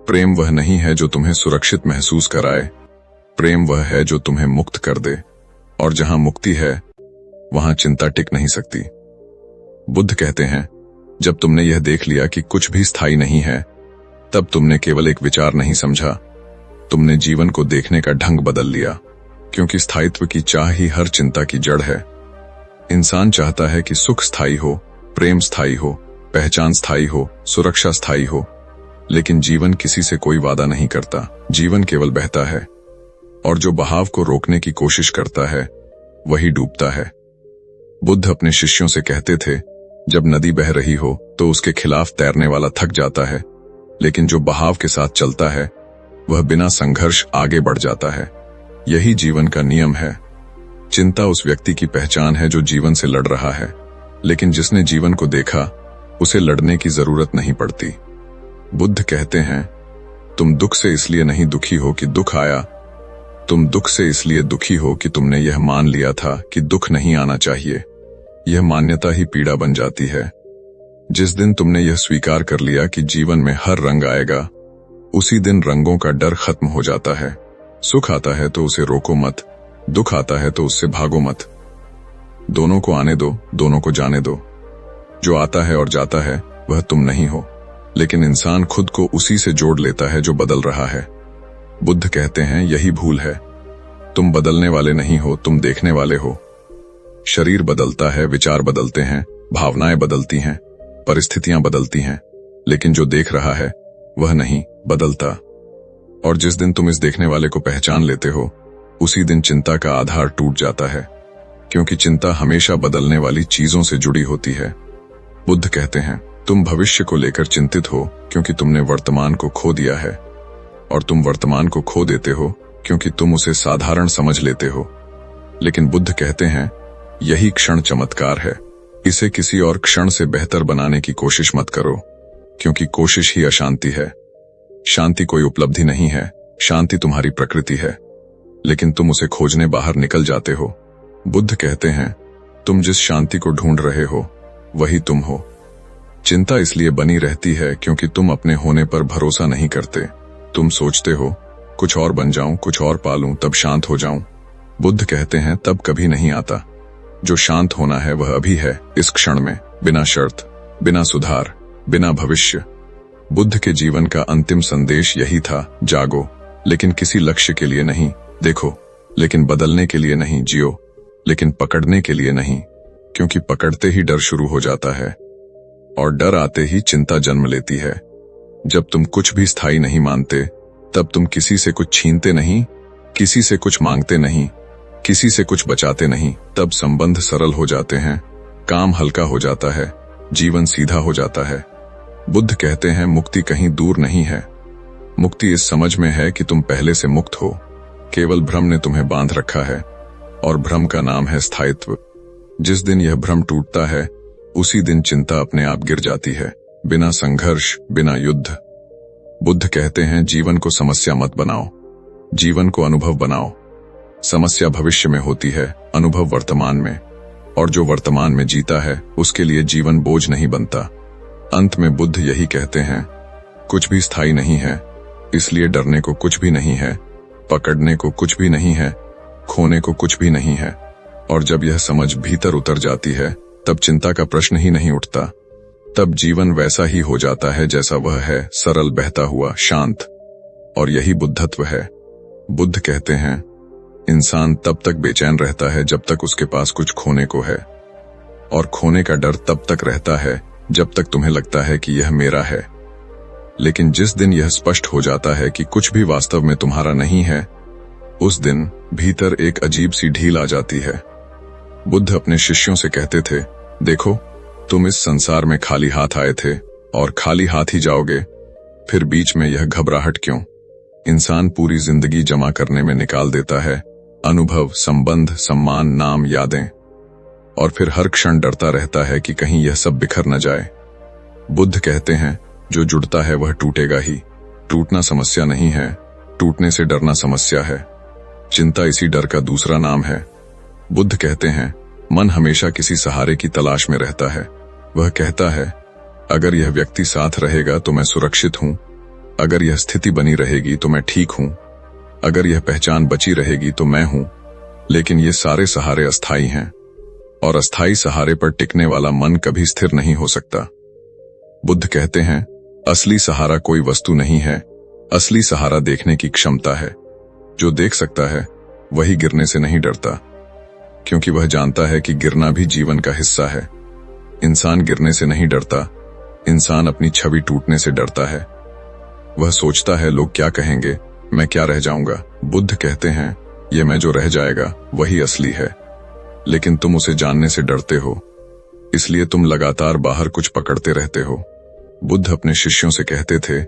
प्रेम वह नहीं है जो तुम्हें सुरक्षित महसूस कराए, प्रेम वह है जो तुम्हें मुक्त कर दे, और जहां मुक्ति है वहां चिंता टिक नहीं सकती। बुद्ध कहते हैं जब तुमने यह देख लिया कि कुछ भी स्थायी नहीं है, तब तुमने केवल एक विचार नहीं समझा, तुमने जीवन को देखने का ढंग बदल लिया, क्योंकि स्थायित्व की चाह ही हर चिंता की जड़ है। इंसान चाहता है कि सुख स्थायी हो, प्रेम स्थायी हो, पहचान स्थायी हो, सुरक्षा स्थायी हो, लेकिन जीवन किसी से कोई वादा नहीं करता। जीवन केवल बहता है, और जो बहाव को रोकने की कोशिश करता है वही डूबता है। बुद्ध अपने शिष्यों से कहते थे जब नदी बह रही हो तो उसके खिलाफ तैरने वाला थक जाता है, लेकिन जो बहाव के साथ चलता है वह बिना संघर्ष आगे बढ़ जाता है। यही जीवन का नियम है। चिंता उस व्यक्ति की पहचान है जो जीवन से लड़ रहा है, लेकिन जिसने जीवन को देखा उसे लड़ने की जरूरत नहीं पड़ती। बुद्ध कहते हैं तुम दुख से इसलिए नहीं दुखी हो कि दुख आया, तुम दुख से इसलिए दुखी हो कि तुमने यह मान लिया था कि दुख नहीं आना चाहिए। यह मान्यता ही पीड़ा बन जाती है। जिस दिन तुमने यह स्वीकार कर लिया कि जीवन में हर रंग आएगा, उसी दिन रंगों का डर खत्म हो जाता है। सुख आता है तो उसे रोको मत, दुख आता है तो उससे भागो मत। दोनों को आने दो, दोनों को जाने दो। जो आता है और जाता है वह तुम नहीं हो, लेकिन इंसान खुद को उसी से जोड़ लेता है जो बदल रहा है। बुद्ध कहते हैं यही भूल है। तुम बदलने वाले नहीं हो, तुम देखने वाले हो। शरीर बदलता है, विचार बदलते हैं, भावनाएं बदलती हैं, परिस्थितियां बदलती हैं, लेकिन जो देख रहा है वह नहीं बदलता। और जिस दिन तुम इस देखने वाले को पहचान लेते हो, उसी दिन चिंता का आधार टूट जाता है, क्योंकि चिंता हमेशा बदलने वाली चीजों से जुड़ी होती है। बुद्ध कहते हैं तुम भविष्य को लेकर चिंतित हो क्योंकि तुमने वर्तमान को खो दिया है, और तुम वर्तमान को खो देते हो क्योंकि तुम उसे साधारण समझ लेते हो। लेकिन बुद्ध कहते हैं यही क्षण चमत्कार है। इसे किसी और क्षण से बेहतर बनाने की कोशिश मत करो, क्योंकि कोशिश ही अशांति है। शांति कोई उपलब्धि नहीं है, शांति तुम्हारी प्रकृति है, लेकिन तुम उसे खोजने बाहर निकल जाते हो। बुद्ध कहते हैं तुम जिस शांति को ढूंढ रहे हो वही तुम हो। चिंता इसलिए बनी रहती है क्योंकि तुम अपने होने पर भरोसा नहीं करते। तुम सोचते हो कुछ और बन जाऊं, कुछ और पालूं, तब शांत हो जाऊं। बुद्ध कहते हैं तब कभी नहीं आता। जो शांत होना है वह अभी है, इस क्षण में, बिना शर्त, बिना सुधार, बिना भविष्य। बुद्ध के जीवन का अंतिम संदेश यही था, जागो, लेकिन किसी लक्ष्य के लिए नहीं, देखो, लेकिन बदलने के लिए नहीं, जियो, लेकिन पकड़ने के लिए नहीं, क्योंकि पकड़ते ही डर शुरू हो जाता है और डर आते ही चिंता जन्म लेती है। जब तुम कुछ भी स्थायी नहीं मानते, तब तुम किसी से कुछ छीनते नहीं, किसी से कुछ मांगते नहीं, किसी से कुछ बचाते नहीं, तब संबंध सरल हो जाते हैं, काम हल्का हो जाता है, जीवन सीधा हो जाता है। बुद्ध कहते हैं मुक्ति कहीं दूर नहीं है, मुक्ति इस समझ में है कि तुम पहले से मुक्त हो, केवल भ्रम ने तुम्हें बांध रखा है और भ्रम का नाम है स्थायित्व। जिस दिन यह भ्रम टूटता है उसी दिन चिंता अपने आप गिर जाती है, बिना संघर्ष, बिना युद्ध। बुद्ध कहते हैं जीवन को समस्या मत बनाओ, जीवन को अनुभव बनाओ। समस्या भविष्य में होती है, अनुभव वर्तमान में, और जो वर्तमान में जीता है उसके लिए जीवन बोझ नहीं बनता। अंत में बुद्ध यही कहते हैं, कुछ भी स्थायी नहीं है, इसलिए डरने को कुछ भी नहीं है, पकड़ने को कुछ भी नहीं है, खोने को कुछ भी नहीं है। और जब यह समझ भीतर उतर जाती है तब चिंता का प्रश्न ही नहीं उठता, तब जीवन वैसा ही हो जाता है जैसा वह है, सरल, बहता हुआ, शांत। और यही बुद्धत्व है। बुद्ध कहते हैं इंसान तब तक बेचैन रहता है जब तक उसके पास कुछ खोने को है, और खोने का डर तब तक रहता है जब तक तुम्हें लगता है कि यह मेरा है। लेकिन जिस दिन यह स्पष्ट हो जाता है कि कुछ भी वास्तव में तुम्हारा नहीं है, उस दिन भीतर एक अजीब सी ढील आ जाती है। बुद्ध अपने शिष्यों से कहते थे, देखो, तुम इस संसार में खाली हाथ आए थे और खाली हाथ ही जाओगे, फिर बीच में यह घबराहट क्यों? इंसान पूरी जिंदगी जमा करने में निकाल देता है, अनुभव, संबंध, सम्मान, नाम, यादें, और फिर हर क्षण डरता रहता है कि कहीं यह सब बिखर न जाए। बुद्ध कहते हैं जो जुड़ता है वह टूटेगा ही। टूटना समस्या नहीं है, टूटने से डरना समस्या है। चिंता इसी डर का दूसरा नाम है। बुद्ध कहते हैं मन हमेशा किसी सहारे की तलाश में रहता है। वह कहता है अगर यह व्यक्ति साथ रहेगा तो मैं सुरक्षित हूं, अगर यह स्थिति बनी रहेगी तो मैं ठीक हूं, अगर यह पहचान बची रहेगी तो मैं हूं। लेकिन ये सारे सहारे अस्थायी हैं, और अस्थायी सहारे पर टिकने वाला मन कभी स्थिर नहीं हो सकता। बुद्ध कहते हैं असली सहारा कोई वस्तु नहीं है, असली सहारा देखने की क्षमता है। जो देख सकता है वही गिरने से नहीं डरता, क्योंकि वह जानता है कि गिरना भी जीवन का हिस्सा है। इंसान गिरने से नहीं डरता, इंसान अपनी छवि टूटने से डरता है। वह सोचता है लोग क्या कहेंगे, मैं क्या रह जाऊंगा। बुद्ध कहते हैं ये मैं जो रह जाएगा वही असली है, लेकिन तुम उसे जानने से डरते हो, इसलिए तुम लगातार बाहर कुछ पकड़ते रहते हो। बुद्ध अपने शिष्यों से कहते थे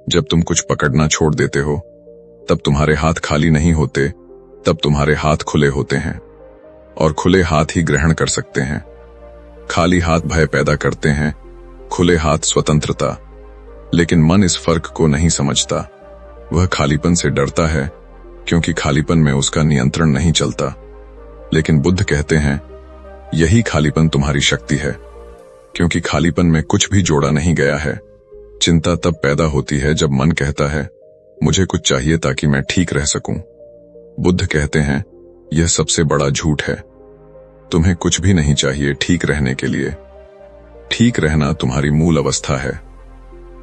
जब तुम कुछ पकड़ना छोड़ देते हो तब तुम्हारे हाथ खाली नहीं होते, तब तुम्हारे हाथ खुले होते हैं, और खुले हाथ ही ग्रहण कर सकते हैं। खाली हाथ भय पैदा करते हैं, खुले हाथ स्वतंत्रता। लेकिन मन इस फर्क को नहीं समझता। वह खालीपन से डरता है क्योंकि खालीपन में उसका नियंत्रण नहीं चलता। लेकिन बुद्ध कहते हैं यही खालीपन तुम्हारी शक्ति है, क्योंकि खालीपन में कुछ भी जोड़ा नहीं गया है। चिंता तब पैदा होती है जब मन कहता है मुझे कुछ चाहिए ताकि मैं ठीक रह सकूं। बुद्ध कहते हैं यह सबसे बड़ा झूठ है। तुम्हें कुछ भी नहीं चाहिए ठीक रहने के लिए। ठीक रहना तुम्हारी मूल अवस्था है,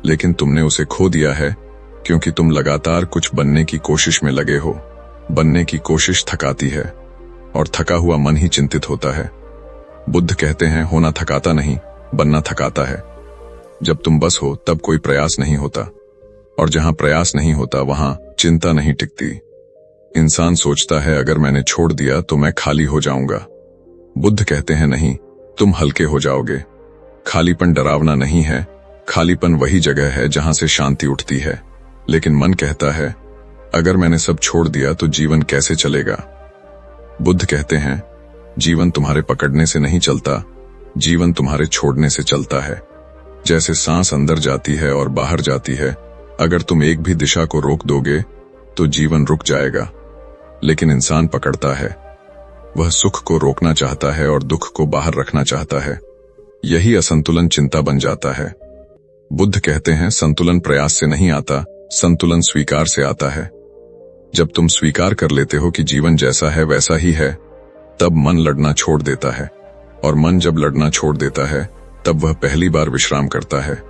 लेकिन तुमने उसे खो दिया है क्योंकि तुम लगातार कुछ बनने की कोशिश में लगे हो। बनने की कोशिश थकाती है, और थका हुआ मन ही चिंतित होता है। बुद्ध कहते हैं होना थकाता नहीं, बनना थकाता है। जब तुम बस हो तब कोई प्रयास नहीं होता, और जहां प्रयास नहीं होता वहां चिंता नहीं टिकती। इंसान सोचता है अगर मैंने छोड़ दिया तो मैं खाली हो जाऊंगा। बुद्ध कहते हैं नहीं, तुम हल्के हो जाओगे। खालीपन डरावना नहीं है, खालीपन वही जगह है जहां से शांति उठती है। लेकिन मन कहता है अगर मैंने सब छोड़ दिया तो जीवन कैसे चलेगा। बुद्ध कहते हैं जीवन तुम्हारे पकड़ने से नहीं चलता, जीवन तुम्हारे छोड़ने से चलता है। जैसे सांस अंदर जाती है और बाहर जाती है, अगर तुम एक भी दिशा को रोक दोगे तो जीवन रुक जाएगा। लेकिन इंसान पकड़ता है, वह सुख को रोकना चाहता है और दुख को बाहर रखना चाहता है। यही असंतुलन चिंता बन जाता है। बुद्ध कहते हैं संतुलन प्रयास से नहीं आता, संतुलन स्वीकार से आता है। जब तुम स्वीकार कर लेते हो कि जीवन जैसा है वैसा ही है, तब मन लड़ना छोड़ देता है, और मन जब लड़ना छोड़ देता है तब वह पहली बार विश्राम करता है।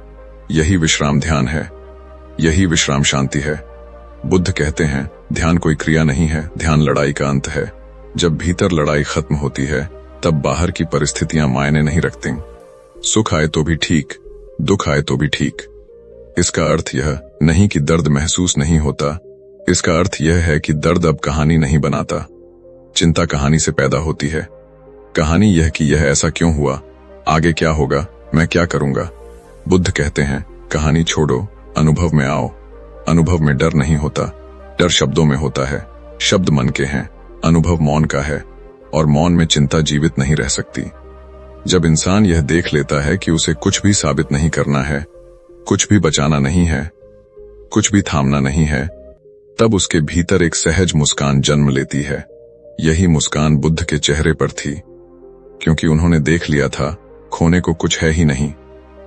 यही विश्राम ध्यान है, यही विश्राम शांति है। बुद्ध कहते हैं ध्यान कोई क्रिया नहीं है, ध्यान लड़ाई का अंत है। जब भीतर लड़ाई खत्म होती है तब बाहर की परिस्थितियां मायने नहीं रखती। सुख आए तो भी ठीक, दुख आए तो भी ठीक। इसका अर्थ यह नहीं कि दर्द महसूस नहीं होता, इसका अर्थ यह है कि दर्द अब कहानी नहीं बनाता। चिंता कहानी से पैदा होती है। कहानी यह कि यह ऐसा क्यों हुआ, आगे क्या होगा, मैं क्या करूंगा। बुद्ध कहते हैं कहानी छोड़ो, अनुभव में आओ। अनुभव में डर नहीं होता, डर शब्दों में होता है, शब्द मन के हैं, अनुभव मौन का है, और मौन में चिंता जीवित नहीं रह सकती। जब इंसान यह देख लेता है कि उसे कुछ भी साबित नहीं करना है, कुछ भी बचाना नहीं है, कुछ भी थामना नहीं है, तब उसके भीतर एक सहज मुस्कान जन्म लेती है। यही मुस्कान बुद्ध के चेहरे पर थी, क्योंकि उन्होंने देख लिया था खोने को कुछ है ही नहीं,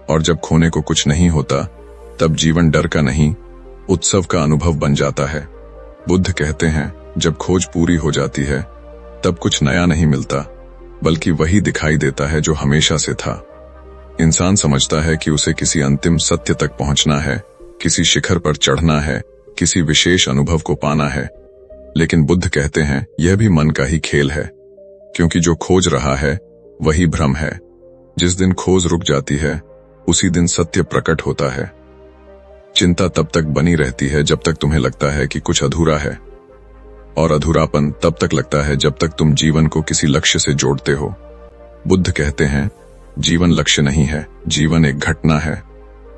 और जब खोने को कुछ नहीं होता तब जीवन डर का नहीं, उत्सव का अनुभव बन जाता है। बुद्ध कहते हैं जब खोज पूरी हो जाती है तब कुछ नया नहीं मिलता, बल्कि वही दिखाई देता है जो हमेशा से था। इंसान समझता है कि उसे किसी अंतिम सत्य तक पहुंचना है, किसी शिखर पर चढ़ना है, किसी विशेष अनुभव को पाना है, लेकिन बुद्ध कहते हैं यह भी मन का ही खेल है, क्योंकि जो खोज रहा है वही भ्रम है। जिस दिन खोज रुक जाती है उसी दिन सत्य प्रकट होता है। चिंता तब तक बनी रहती है जब तक तुम्हें लगता है कि कुछ अधूरा है, और अधूरापन तब तक लगता है जब तक तुम जीवन को किसी लक्ष्य से जोड़ते हो। बुद्ध कहते हैं जीवन लक्ष्य नहीं है, जीवन एक घटना है,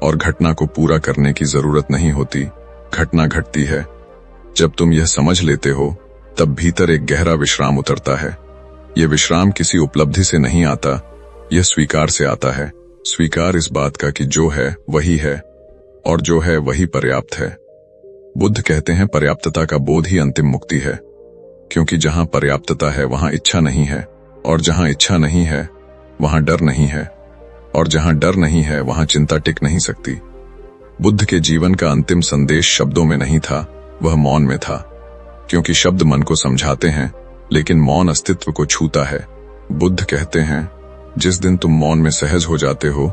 और घटना को पूरा करने की जरूरत नहीं होती, घटना घटती है। जब तुम यह समझ लेते हो तब भीतर एक गहरा विश्राम उतरता है। यह विश्राम किसी उपलब्धि से नहीं आता, यह स्वीकार से आता है। स्वीकार इस बात का कि जो है वही है, और जो है वही पर्याप्त है। बुद्ध कहते हैं पर्याप्तता का बोध ही अंतिम मुक्ति है, क्योंकि जहां पर्याप्तता है वहां इच्छा नहीं है, और जहां इच्छा नहीं है वहां डर नहीं है, और जहां डर नहीं है वहां चिंता टिक नहीं सकती। बुद्ध के जीवन का अंतिम संदेश शब्दों में नहीं था, वह मौन में था, क्योंकि शब्द मन को समझाते हैं लेकिन मौन अस्तित्व को छूता है। बुद्ध कहते हैं जिस दिन तुम मौन में सहज हो जाते हो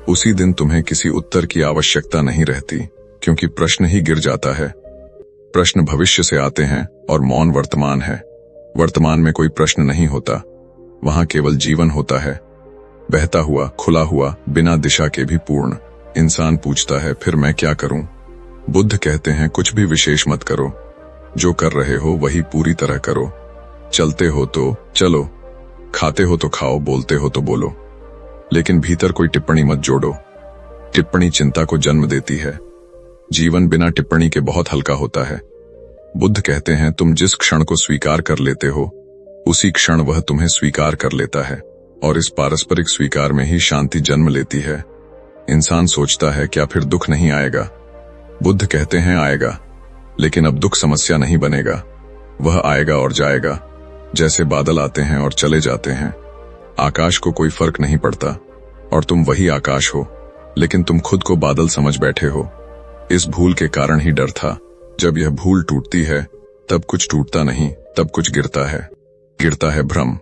उसी दिन तुम्हें किसी उत्तर की आवश्यकता नहीं रहती, क्योंकि प्रश्न ही गिर जाता है। प्रश्न भविष्य से आते हैं और मौन वर्तमान है। वर्तमान में कोई प्रश्न नहीं होता, वहां केवल जीवन होता है, बहता हुआ, खुला हुआ, बिना दिशा के भी पूर्ण। इंसान पूछता है फिर मैं क्या करूं? बुद्ध कहते हैं कुछ भी विशेष मत करो, जो कर रहे हो वही पूरी तरह करो। चलते हो तो चलो, खाते हो तो खाओ, बोलते हो तो बोलो, लेकिन भीतर कोई टिप्पणी मत जोड़ो। टिप्पणी चिंता को जन्म देती है। जीवन बिना टिप्पणी के बहुत हल्का होता है। बुद्ध कहते हैं तुम जिस क्षण को स्वीकार कर लेते हो उसी क्षण वह तुम्हें स्वीकार कर लेता है, और इस पारस्परिक स्वीकार में ही शांति जन्म लेती है। इंसान सोचता है क्या फिर दुख नहीं आएगा? बुद्ध कहते हैं आएगा, लेकिन अब दुख समस्या नहीं बनेगा, वह आएगा और जाएगा, जैसे बादल आते हैं और चले जाते हैं। आकाश को कोई फर्क नहीं पड़ता, और तुम वही आकाश हो, लेकिन तुम खुद को बादल समझ बैठे हो। इस भूल के कारण ही डर था। जब यह भूल टूटती है तब कुछ टूटता नहीं, तब कुछ गिरता है। गिरता है भ्रम,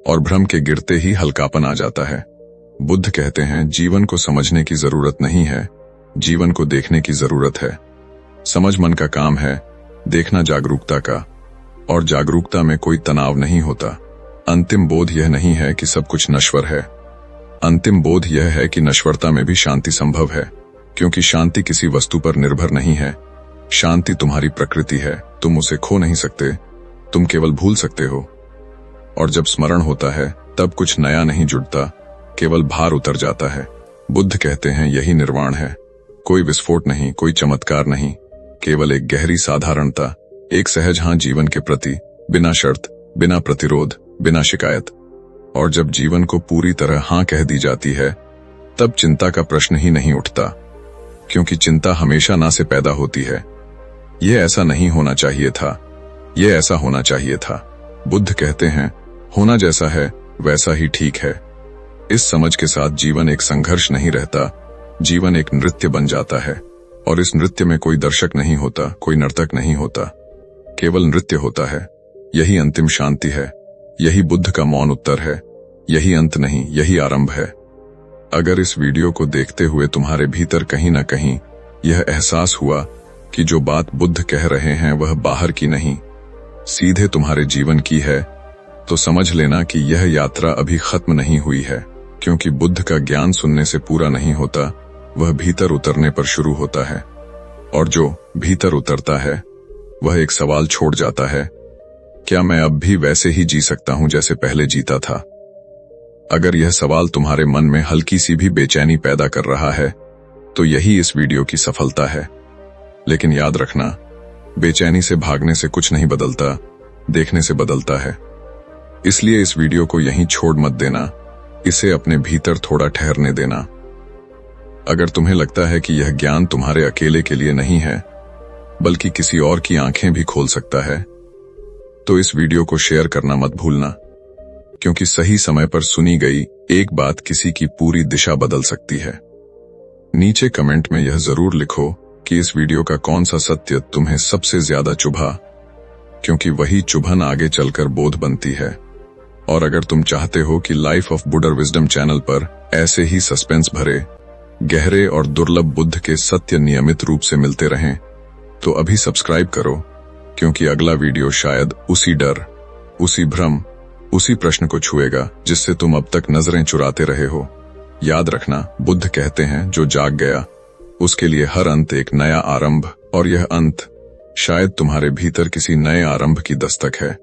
और भ्रम के गिरते ही हल्कापन आ जाता है। बुद्ध कहते हैं जीवन को समझने की जरूरत नहीं है, जीवन को देखने की जरूरत है। समझ मन का काम है, देखना जागरूकता का, और जागरूकता में कोई तनाव नहीं होता। अंतिम बोध यह नहीं है कि सब कुछ नश्वर है, अंतिम बोध यह है कि नश्वरता में भी शांति संभव है, क्योंकि शांति किसी वस्तु पर निर्भर नहीं है। शांति तुम्हारी प्रकृति है, तुम उसे खो नहीं सकते, तुम केवल भूल सकते हो। और जब स्मरण होता है तब कुछ नया नहीं जुड़ता, केवल भार उतर जाता है। बुद्ध कहते हैं यही निर्वाण है। कोई विस्फोट नहीं, कोई चमत्कार नहीं, केवल एक गहरी साधारणता, एक सहज हाँ जीवन के प्रति, बिना शर्त, बिना प्रतिरोध, बिना शिकायत। और जब जीवन को पूरी तरह हाँ कह दी जाती है तब चिंता का प्रश्न ही नहीं उठता, क्योंकि चिंता हमेशा ना से पैदा होती है। यह ऐसा नहीं होना चाहिए था, यह ऐसा होना चाहिए था। बुद्ध कहते हैं होना जैसा है वैसा ही ठीक है। इस समझ के साथ जीवन एक संघर्ष नहीं रहता, जीवन एक नृत्य बन जाता है, और इस नृत्य में कोई दर्शक नहीं होता, कोई नर्तक नहीं होता, केवल नृत्य होता है। यही अंतिम शांति है, यही बुद्ध का मौन उत्तर है। यही अंत नहीं, यही आरंभ है। अगर इस वीडियो को देखते हुए तुम्हारे भीतर कहीं न कहीं यह एहसास हुआ कि जो बात बुद्ध कह रहे हैं वह बाहर की नहीं, सीधे तुम्हारे जीवन की है, तो समझ लेना कि यह यात्रा अभी खत्म नहीं हुई है, क्योंकि बुद्ध का ज्ञान सुनने से पूरा नहीं होता, वह भीतर उतरने पर शुरू होता है। और जो भीतर उतरता है वह एक सवाल छोड़ जाता है, क्या मैं अब भी वैसे ही जी सकता हूं जैसे पहले जीता था? अगर यह सवाल तुम्हारे मन में हल्की सी भी बेचैनी पैदा कर रहा है तो यही इस वीडियो की सफलता है। लेकिन याद रखना, बेचैनी से भागने से कुछ नहीं बदलता, देखने से बदलता है। इसलिए इस वीडियो को यहीं छोड़ मत देना, इसे अपने भीतर थोड़ा ठहरने देना। अगर तुम्हें लगता है कि यह ज्ञान तुम्हारे अकेले के लिए नहीं है, बल्कि किसी और की आंखें भी खोल सकता है, तो इस वीडियो को शेयर करना मत भूलना, क्योंकि सही समय पर सुनी गई एक बात किसी की पूरी दिशा बदल सकती है। नीचे कमेंट में यह जरूर लिखो कि इस वीडियो का कौन सा सत्य तुम्हें सबसे ज्यादा चुभा, क्योंकि वही चुभन आगे चलकर बोध बनती है। और अगर तुम चाहते हो कि लाइफ ऑफ बुडर विजडम चैनल पर ऐसे ही सस्पेंस भरे, गहरे और दुर्लभ बुद्ध के सत्य नियमित रूप से मिलते रहें, तो अभी सब्सक्राइब करो, क्योंकि अगला वीडियो शायद उसी डर, उसी भ्रम, उसी प्रश्न को छुएगा जिससे तुम अब तक नजरें चुराते रहे हो। याद रखना, बुद्ध कहते हैं जो जाग गया उसके लिए हर अंत एक नया आरंभ, और यह अंत शायद तुम्हारे भीतर किसी नए आरंभ की दस्तक है।